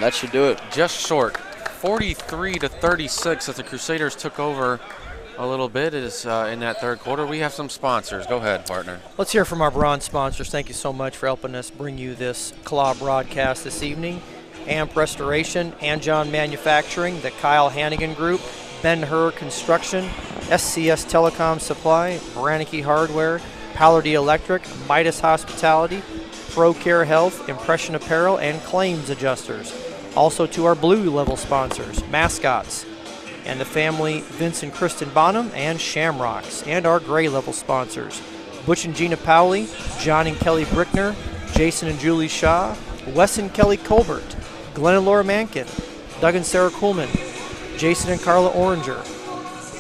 That should do it. Just short. 43-36 as the Crusaders took over a little bit is in that third quarter. We have some sponsors. Go ahead, partner. Let's hear from our bronze sponsors. Thank you so much for helping us bring you this CLAW broadcast this evening. AMP Restoration, Anjon Manufacturing, the Kyle Hannigan Group, Ben-Hur Construction, SCS Telecom Supply, Brannicky Hardware, Pallardy Electric, Midas Hospitality, ProCare Health, Impression Apparel, and Claims Adjusters. Also to our blue level sponsors, Mascots, and the family Vince and Kristen Bonham, and Shamrocks, and our gray level sponsors, Butch and Gina Powley, John and Kelly Brickner, Jason and Julie Shaw, Wes and Kelly Colbert, Glenn and Laura Mankin, Doug and Sarah Kuhlman, Jason and Carla Oranger,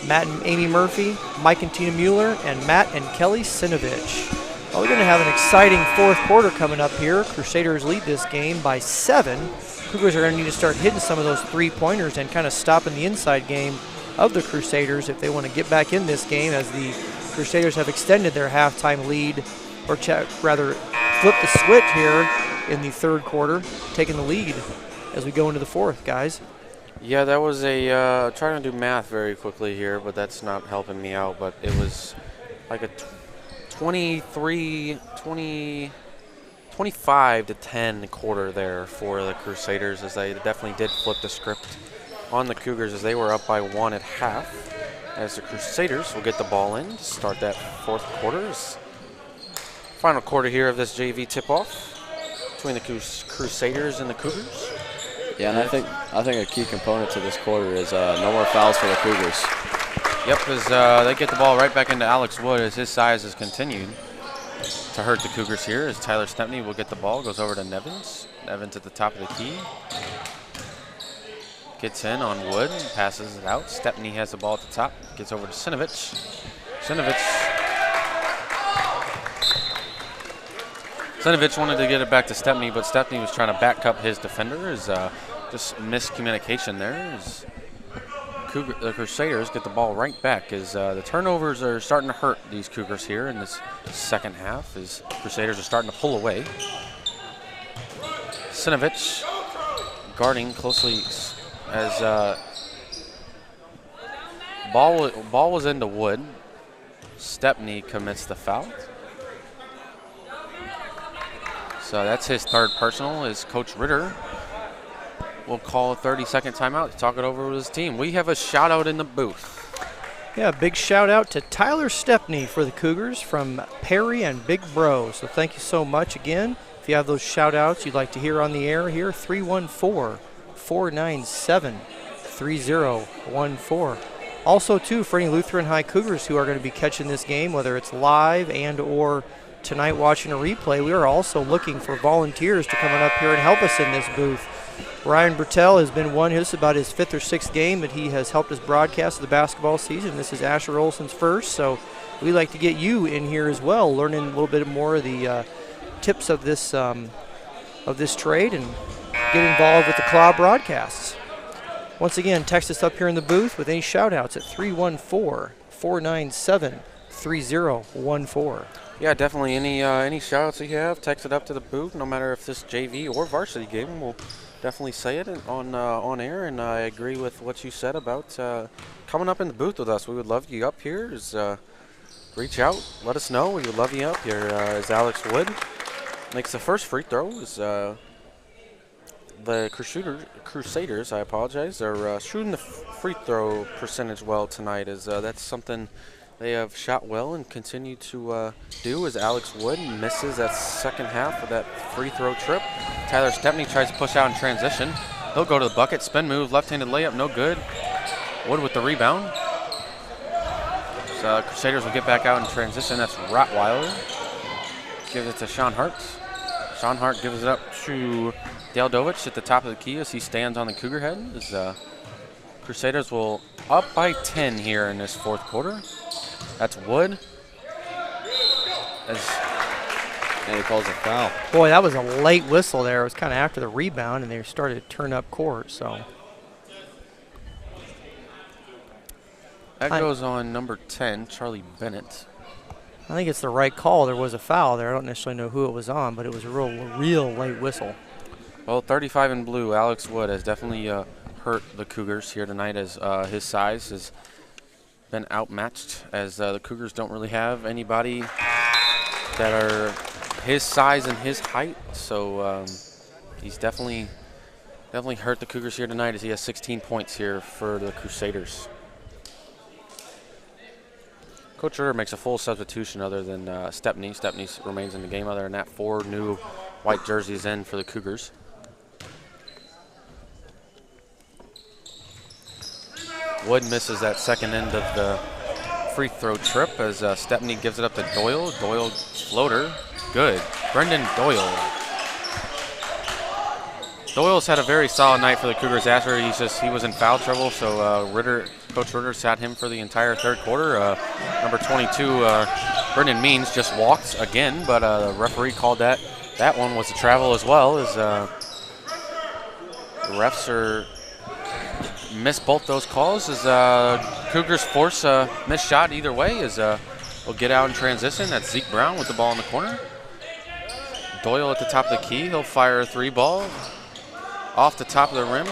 Matt and Amy Murphy, Mike and Tina Mueller, and Matt and Kelly Sinovich. Well, we're going to have an exciting fourth quarter coming up here. Crusaders lead this game by 7. Cougars are going to need to start hitting some of those three-pointers and kind of stopping the inside game of the Crusaders if they want to get back in this game, as the Crusaders have extended their halftime lead, or rather flip the switch here in the third quarter, taking the lead as we go into the fourth, guys. Yeah, that was a trying to do math very quickly here, but that's not helping me out. But it was like a 25-10 quarter there for the Crusaders, as they definitely did flip the script on the Cougars as they were up by 1 at half. As the Crusaders will get the ball in to start that fourth quarter. Final quarter here of this JV tip-off between the Crusaders and the Cougars. Yeah, and I think a key component to this quarter is no more fouls for the Cougars. Yep, as they get the ball right back into Alex Wood as his size has continued to hurt the Cougars here, as Tyler Stepney will get the ball, goes over to Nevins. Nevins at the top of the key. Gets in on Wood, passes it out. Stepney has the ball at the top, gets over to Sinovich. Sinovich wanted to get it back to Stepney, but Stepney was trying to back up his defender. Is just miscommunication there. As the Crusaders get the ball right back, as the turnovers are starting to hurt these Cougars here in this second half, as Crusaders are starting to pull away. Sinovich guarding closely as ball was into Wood. Stepney commits the foul. So that's his third personal, as Coach Ritter will call a 30-second timeout to talk it over with his team. We have a shout-out in the booth. Yeah, big shout-out to Tyler Stepney for the Cougars from Perry and Big Bro. So thank you so much again. If you have those shout-outs you'd like to hear on the air here, 314-497-3014. Also, too, for any Lutheran High Cougars who are going to be catching this game, whether it's live and or tonight watching a replay, we are also looking for volunteers to come up here and help us in this booth. Ryan Bertel has been one. This is about his 5th or 6th game that he has helped us broadcast the basketball season. This is Asher Olson's first, so we'd like to get you in here as well, learning a little bit more of the tips of this trade and get involved with the CLAW broadcasts. Once again, text us up here in the booth with any shout-outs at 314-497 888-300-3014. Yeah, definitely. Any shout-outs you have, text it up to the booth. No matter if this JV or varsity game, we'll definitely say it on air. And I agree with what you said about coming up in the booth with us. We would love you up here. Reach out, let us know. We would love you up here. As Alex Wood makes the first free throw, the Crusaders, I apologize, are shooting the free throw percentage well tonight. That's something they have shot well and continue to do, as Alex Wood misses that second half of that free throw trip. Tyler Stepney tries to push out in transition. He'll go to the bucket, spin move, left-handed layup, no good. Wood with the rebound. So Crusaders will get back out in transition. That's Rottweiler. Gives it to Sean Hart. Sean Hart gives it up to Dale Dovich at the top of the key as he stands on the Cougar head. Crusaders will up by 10 here in this fourth quarter. That's Wood. And he calls a foul. Boy, that was a late whistle there. It was kind of after the rebound, and they started to turn up court. So that goes on number 10, Charlie Bennett. I think it's the right call. There was a foul there. I don't necessarily know who it was on, but it was a real late whistle. Well, 35 in blue, Alex Wood has definitely hurt the Cougars here tonight, as his size has been outmatched, as the Cougars don't really have anybody that are his size and his height. So he's definitely hurt the Cougars here tonight, as he has 16 points here for the Crusaders. Coach Ritter makes a full substitution other than Stepney. Stepney remains in the game. Other than that, 4 new white jerseys in for the Cougars. Wood misses that second end of the free throw trip as Stepney gives it up to Doyle. Doyle floater, good. Brendan Doyle. Doyle's had a very solid night for the Cougars after he was in foul trouble, so Coach Ritter sat him for the entire third quarter. Number 22, Brendan Means just walked again, but the referee called that one was a travel as well, as the refs missed both those calls, as Cougars force a missed shot either way, as we'll get out in transition. That's Zeke Brown with the ball in the corner. Doyle at the top of the key. He'll fire a 3-ball off the top of the rim.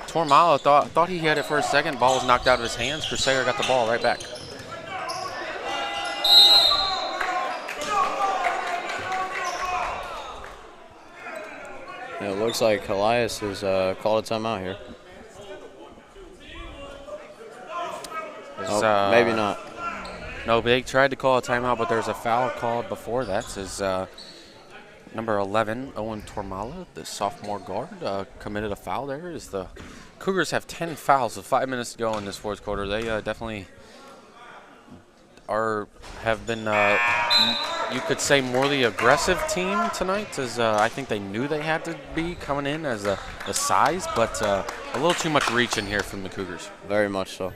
Tormalo thought he had it for a second. Ball was knocked out of his hands. Crusader got the ball right back. It looks like Helias has called a timeout here. Maybe not. No, they tried to call a timeout, but there's a foul called before that. Says number 11, Owen Tormala, the sophomore guard, committed a foul there. As the Cougars have 10 fouls with 5 minutes to go in this fourth quarter. They definitely have been, you could say, more the aggressive team tonight, as I think they knew they had to be coming in as the size, but a little too much reach in here from the Cougars. Very much so.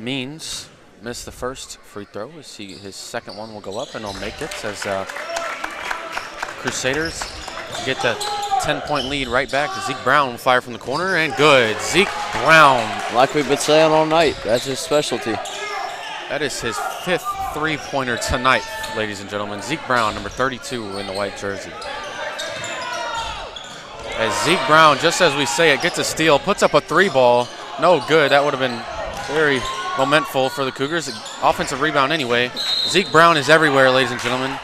Means missed the first free throw. His second one will go up, and he'll make it, as Crusaders get the 10-point lead right back. Zeke Brown will fire from the corner, and good. Zeke Brown. Like we've been saying all night, that's his specialty. That is his 5th three-pointer tonight, ladies and gentlemen. Zeke Brown, number 32 in the white jersey. As Zeke Brown, just as we say it, gets a steal, puts up a 3-ball. No good. That would have been very momentful for the Cougars. Offensive rebound anyway. Zeke Brown is everywhere, ladies and gentlemen,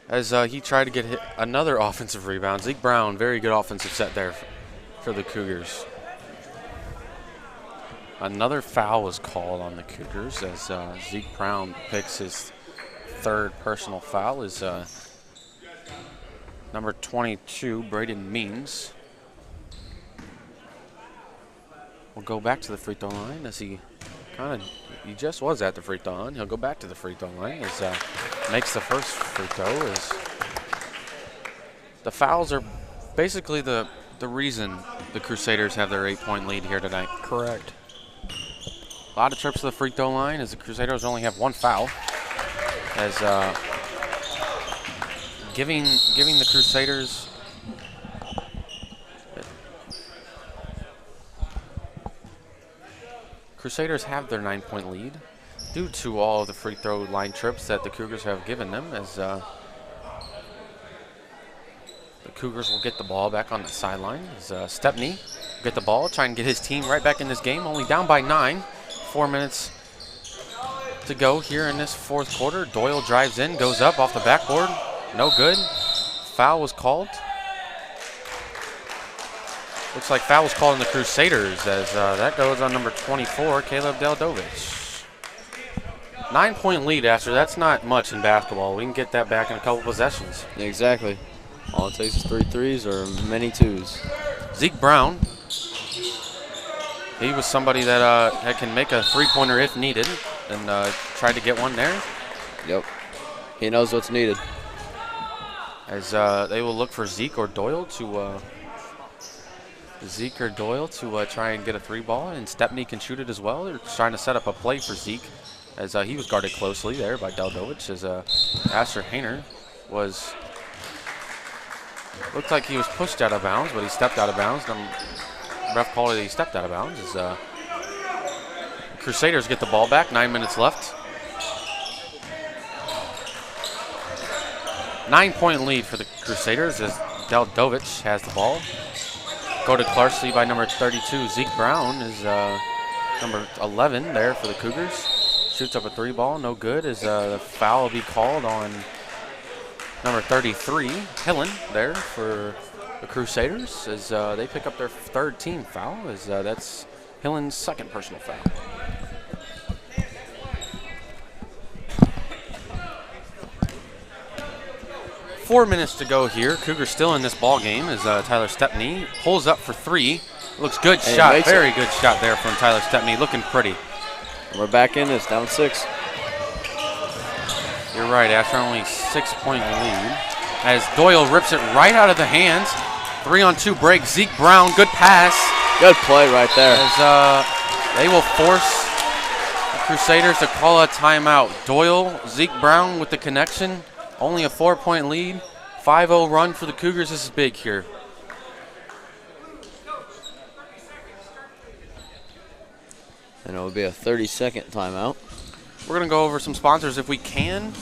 as he tried to get another offensive rebound. Zeke Brown, very good offensive set there for the Cougars. Another foul was called on the Cougars, as Zeke Brown picks his 3rd personal foul. Is number 22, Braden Means, will go back to the free throw line, as he just was at the free throw line. He'll go back to the free throw line, as makes the first free throw. As the fouls are basically the reason the Crusaders have their 8-point lead here tonight. Correct. A lot of trips to the free throw line, as the Crusaders only have 1 foul, as giving the Crusaders have their 9-point lead due to all of the free throw line trips that the Cougars have given them, as the Cougars will get the ball back on the sideline. As Stepney will get the ball, try and get his team right back in this game, only down by 9. 4 minutes to go here in this fourth quarter. Doyle drives in, goes up off the backboard. No good. Foul was called. Looks like foul was called on the Crusaders, as that goes on number 24, Caleb Deldovich. 9-point lead, Asher. That's not much in basketball. We can get that back in a couple possessions. Yeah, exactly. All it takes is 3 threes or many 2s. Zeke Brown. He was somebody that can make a three-pointer if needed, and tried to get one there. Yep. He knows what's needed. As they will look for Zeke or Doyle to try and get a 3-ball, and Stepney can shoot it as well. They're trying to set up a play for Zeke, as he was guarded closely there by Deldovich, as Asher Hayner looked like he was pushed out of bounds, but he stepped out of bounds. Ref called it he stepped out of bounds. As Crusaders get the ball back, 9 minutes left. 9-point lead for the Crusaders as Deldovich has the ball. Go to Clarsley by number 32. Zeke Brown is number 11 there for the Cougars. Shoots up a 3-ball, no good, as the foul will be called on number 33, Hillen, there for the Crusaders, as they pick up their 3rd team foul, as that's Hillen's 2nd personal foul. Four minutes to go here. Cougars still in this ball game as Tyler Stepney pulls up for 3. Looks good shot, very good shot there from Tyler Stepney, looking pretty. We're back in this, down 6. You're right, Asher, only 6-point lead. As Doyle rips it right out of the hands. 3-on-2 break, Zeke Brown, good pass. Good play right there. As they will force the Crusaders to call a timeout. Doyle, Zeke Brown with the connection. Only a 4-point lead. 5-0 run for the Cougars. This is big here. And it will be a 30-second timeout. We're going to go over some sponsors if we can.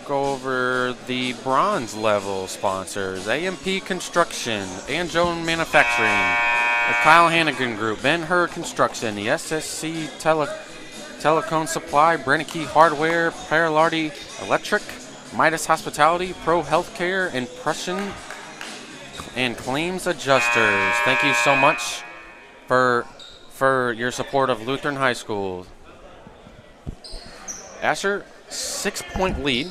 Go over the bronze level sponsors. AMP Construction, Anjone Manufacturing, the Kyle Hannigan Group, Ben-Hur Construction, the SSC Telecom Supply, Brenneke Hardware, Paralardi Electric, Midas Hospitality, Pro Healthcare, and Prussian and Claims Adjusters. Thank you so much for your support of Lutheran High School. Asher, 6-point lead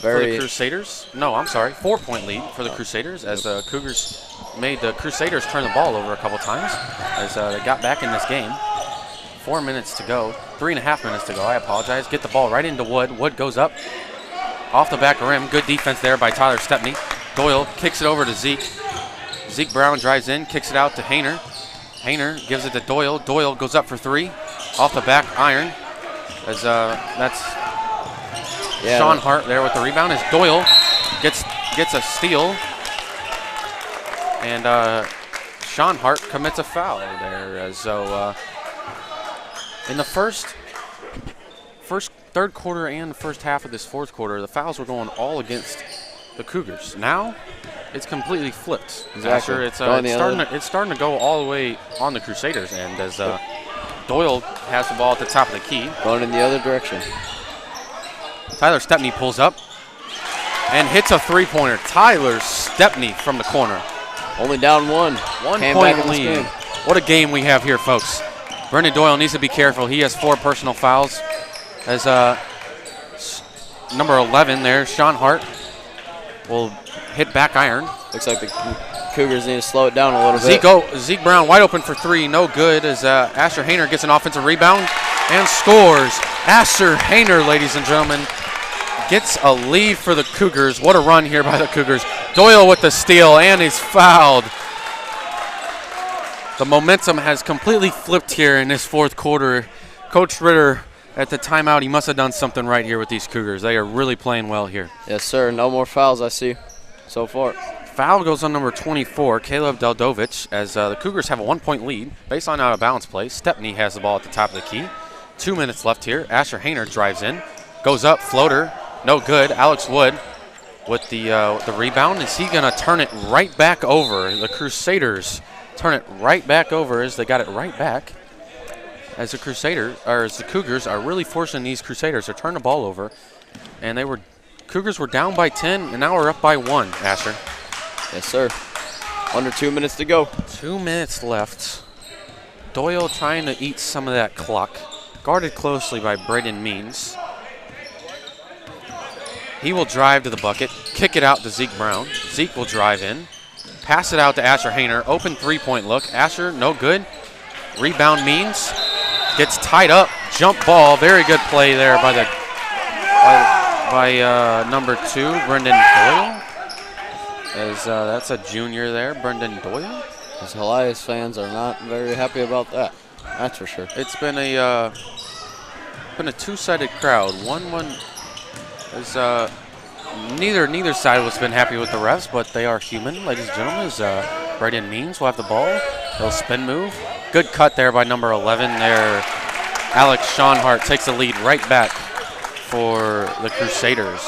for the Crusaders. No, I'm sorry, 4-point lead for the Crusaders, as the Cougars made the Crusaders turn the ball over a couple times as they got back in this game. 4 minutes to go, 3.5 minutes to go, I apologize. Get the ball right into Wood. Wood goes up off the back rim. Good defense there by Tyler Stepney. Doyle kicks it over to Zeke. Zeke Brown drives in, kicks it out to Hayner. Hayner gives it to Doyle. Doyle goes up for 3. Off the back iron. As that's Sean Hart there with the rebound. As Doyle gets a steal. And Sean Hart commits a foul there. As so in the third quarter and the first half of this fourth quarter, the fouls were going all against the Cougars. Now it's completely flipped. Exactly. It's starting to go all the way on the Crusaders' end, as Doyle has the ball at the top of the key. Going in the other direction. Tyler Stepney pulls up and hits a 3-pointer. Tyler Stepney from the corner. Only down 1. 1-point lead. What a game we have here, folks. Brendan Doyle needs to be careful. He has 4 personal fouls. As number 11 there, Sean Hart, will hit back iron. Looks like the Cougars need to slow it down a little bit. Zeke Brown wide open for 3, no good, as Asher Hayner gets an offensive rebound and scores. Asher Hayner, ladies and gentlemen, gets a lead for the Cougars. What a run here by the Cougars. Doyle with the steal, and he's fouled. The momentum has completely flipped here in this fourth quarter. Coach Ritter, at the timeout, he must have done something right here with these Cougars. They are really playing well here. Yes, sir. No more fouls I see so far. Foul goes on number 24, Caleb Deldovich, as the Cougars have a 1-point lead. Baseline out of bounds play. Stepney has the ball at the top of the key. 2 minutes left here. Asher Hayner drives in, goes up, floater, no good. Alex Wood with the rebound. Is he going to turn it right back over? The Crusaders turn it right back over as they got it right back. As the Cougars are really forcing these Crusaders to turn the ball over, and Cougars were down by 10, and now we're up by 1. Asher. Yes, sir. Under 2 minutes to go. 2 minutes left. Doyle trying to eat some of that clock. Guarded closely by Braden Means. He will drive to the bucket, kick it out to Zeke Brown. Zeke will drive in, pass it out to Asher Hayner. Open three-point look. Asher, no good. Rebound Means. Gets tied up. Jump ball. Very good play there by number 2, Brendan Doyle. As that's a junior there, Brendan Doyle. His Helias fans are not very happy about that. That's for sure. It's been a two-sided crowd. One is neither side has been happy with the refs, but they are human, ladies and gentlemen. As Braden Means will have the ball. He'll spin move. Good cut there by number 11 there. Alex Schonhart takes the lead right back for the Crusaders.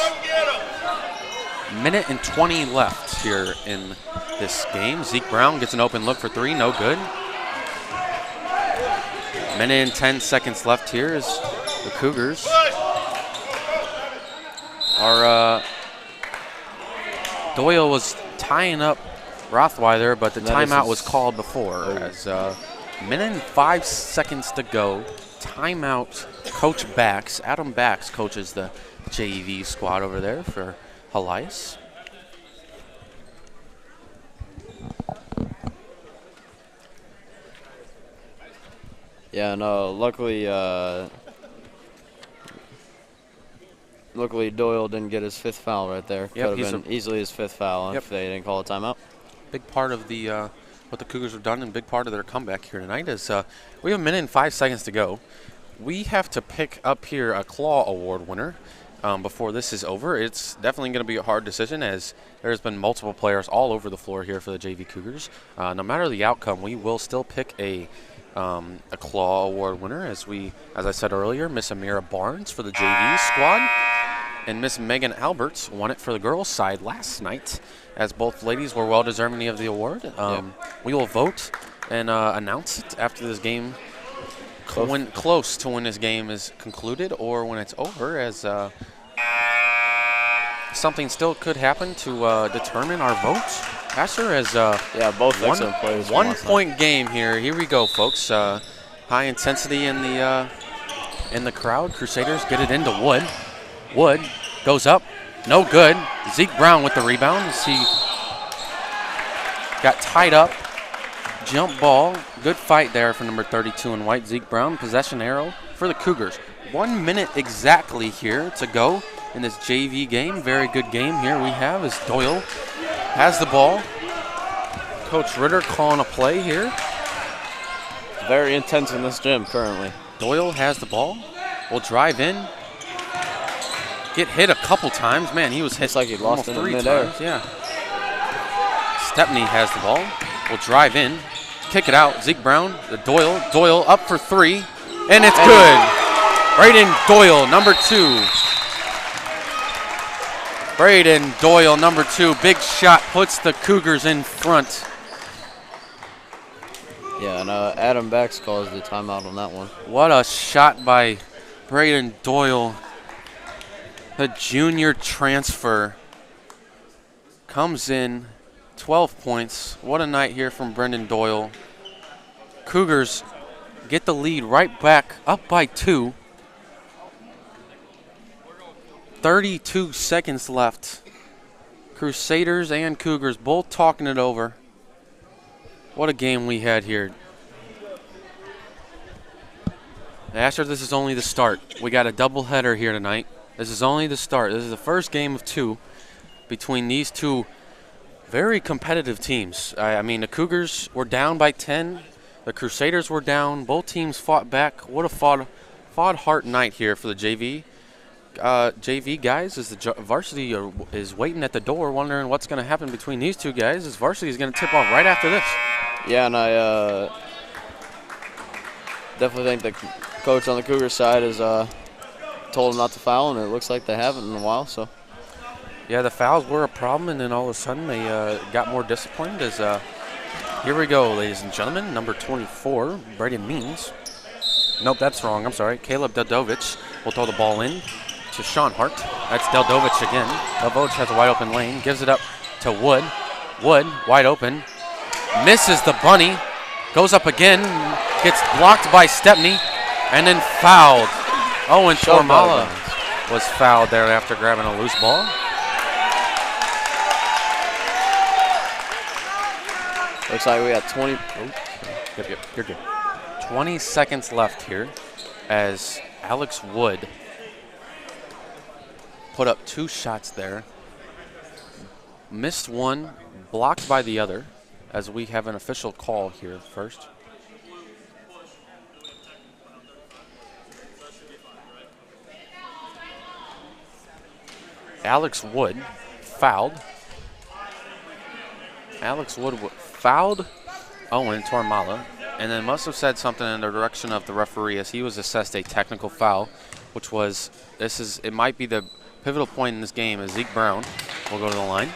Minute and 20 left here in this game. Zeke Brown gets an open look for 3, no good. Minute and 10 seconds left here as the Cougars are Doyle was tying up Rothweiler, but the timeout was called before. As minute and 5 seconds to go. Timeout. Coach Bax, Adam Bax coaches the JV squad over there for Helias. Yeah, no, luckily Doyle didn't get his 5th foul right there. Yep, Could have been easily his 5th foul if they didn't call a timeout. Big part of the what the Cougars have done and big part of their comeback here tonight is we have a minute and 5 seconds to go. We have to pick up here a Claw Award winner before this is over. It's definitely going to be a hard decision as there's been multiple players all over the floor here for the JV Cougars. No matter the outcome, we will still pick a Claw Award winner as I said earlier, Miss Amira Barnes for the JV squad and Miss Megan Alberts won it for the girls side last night as both ladies were well deserving of the award. We will vote and announce it after this game. Close to when this game is concluded or when it's over, as something still could happen to determine our votes. Asher, as both excellent players. 1 point game here. Here we go, folks. High intensity in the crowd. Crusaders get it into Wood. Wood goes up, no good. Zeke Brown with the rebound. He got tied up. Jump ball. Good fight there for number 32 in white, Zeke Brown. Possession arrow for the Cougars. 1 minute exactly here to go in this JV game. Very good game here we have as Doyle has the ball. Coach Ritter calling a play here. Very intense in this gym currently. Doyle has the ball. Will drive in. Get hit a couple times. Man, he was hit like he lost almost in 3 midair. times. Yeah. Stepney has the ball. Will drive in. Kick it out. Zeke Brown. Doyle up for 3. And it's good. Braden Doyle, number 2. Braden Doyle, number 2. Big shot puts the Cougars in front. Yeah, and Adam Bax calls the timeout on that one. What a shot by Braden Doyle. The junior transfer comes in, 12 points. What a night here from Brendan Doyle. Cougars get the lead right back up by 2. 32 seconds left. Crusaders and Cougars both talking it over. What a game we had here. Asher, this is only the start. We got a doubleheader here tonight. This is only the start. This is the first game of 2 between these two very competitive teams. I mean, the Cougars were down by 10. The Crusaders were down. Both teams fought back. What a fought hard night here for the JV JV guys, as the varsity is waiting at the door, wondering what's going to happen between these two guys, as varsity is going to tip off right after this. Yeah, and I definitely think the coach on the Cougar side has told them not to foul, and it looks like they haven't in a while. So. Yeah, the fouls were a problem, and then all of a sudden they got more disciplined. As here we go, ladies and gentlemen, number 24, Brady Means. Nope, that's wrong. I'm sorry. Caleb Deldovich will throw the ball in to Sean Hart. That's Deldovich again. Deldovich has a wide open lane, gives it up to Wood. Wood, wide open, misses the bunny, goes up again, gets blocked by Stepney, and then fouled. Owen Tormala was fouled there after grabbing a loose ball. Looks like we got 20. Yep, you're good. 20 seconds left here as Alex Wood put up 2 shots there. Missed one, blocked by the other, as we have an official call here first. Alex Wood fouled. Alex Wood fouled Owen Tormala, and then must have said something in the direction of the referee as he was assessed a technical foul, which was, it might be the pivotal point in this game, as Zeke Brown will go to the line.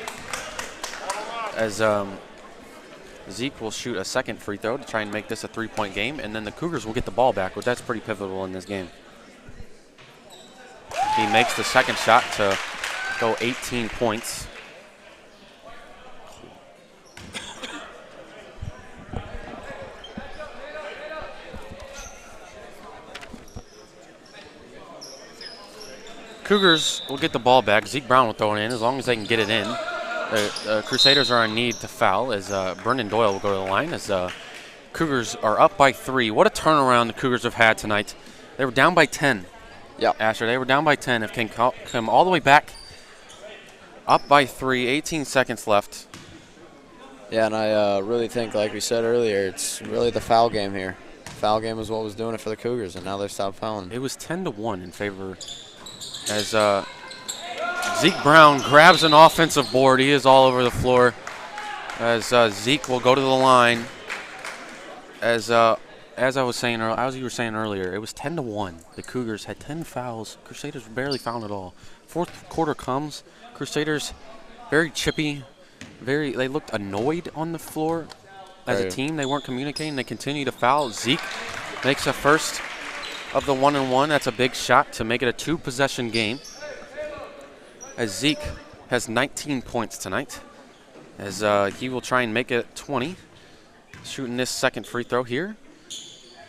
As Zeke will shoot a second free throw to try and make this a 3-point game, and then the Cougars will get the ball back, which that's pretty pivotal in this game. He makes the second shot to go 18 points. Cougars will get the ball back. Zeke Brown will throw it in as long as they can get it in. The Crusaders are in need to foul as Brendan Doyle will go to the line as Cougars are up by 3. What a turnaround the Cougars have had tonight. They were down by 10. Yeah. Asher, they were down by 10. If can come all the way back, up by 3, 18 seconds left. Yeah, and I really think, like we said earlier, it's really the foul game here. Foul game is what was doing it for the Cougars, and now they've stopped fouling. It was 10-1 in favor as Zeke Brown grabs an offensive board. He is all over the floor as Zeke will go to the line. As I was saying, as you were saying earlier, it was 10-1. The Cougars had 10 fouls. Crusaders barely fouled at all. Fourth quarter comes. Crusaders very chippy. They looked annoyed on the floor as a team. They weren't communicating. They continue to foul. Zeke makes a first of the 1-and-1. That's a big shot to make it a 2-possession game. As Zeke has 19 points tonight. As he will try and make it 20. Shooting this second free throw here.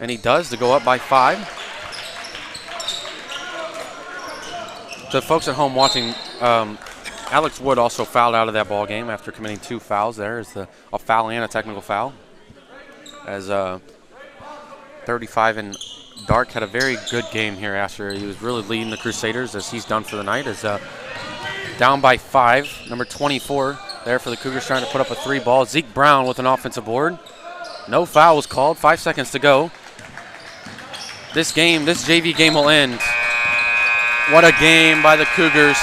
And he does to go up by 5. To the folks at home watching, Alex Wood also fouled out of that ball game after committing 2 fouls there. Is a foul and a technical foul. As 35 and Dark had a very good game here, Asher. He was really leading the Crusaders as he's done for the night. As down by 5, number 24 there for the Cougars trying to put up a 3 ball. Zeke Brown with an offensive board. No foul was called. 5 seconds to go. This JV game will end. What a game by the Cougars.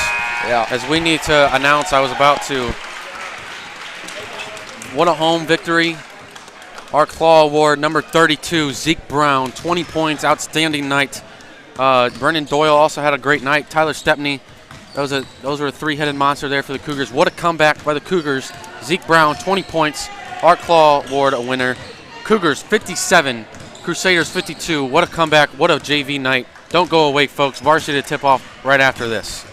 Yeah. As we need to announce, I was about to. What a home victory. Our Claw Award, number 32, Zeke Brown, 20 points, outstanding night. Brendan Doyle also had a great night. Tyler Stepney, those were a 3-headed monster there for the Cougars. What a comeback by the Cougars. Zeke Brown, 20 points. Our Claw Award, a winner. Cougars 57, Crusaders 52. What a comeback. What a JV night. Don't go away, folks. Varsity to tip off right after this.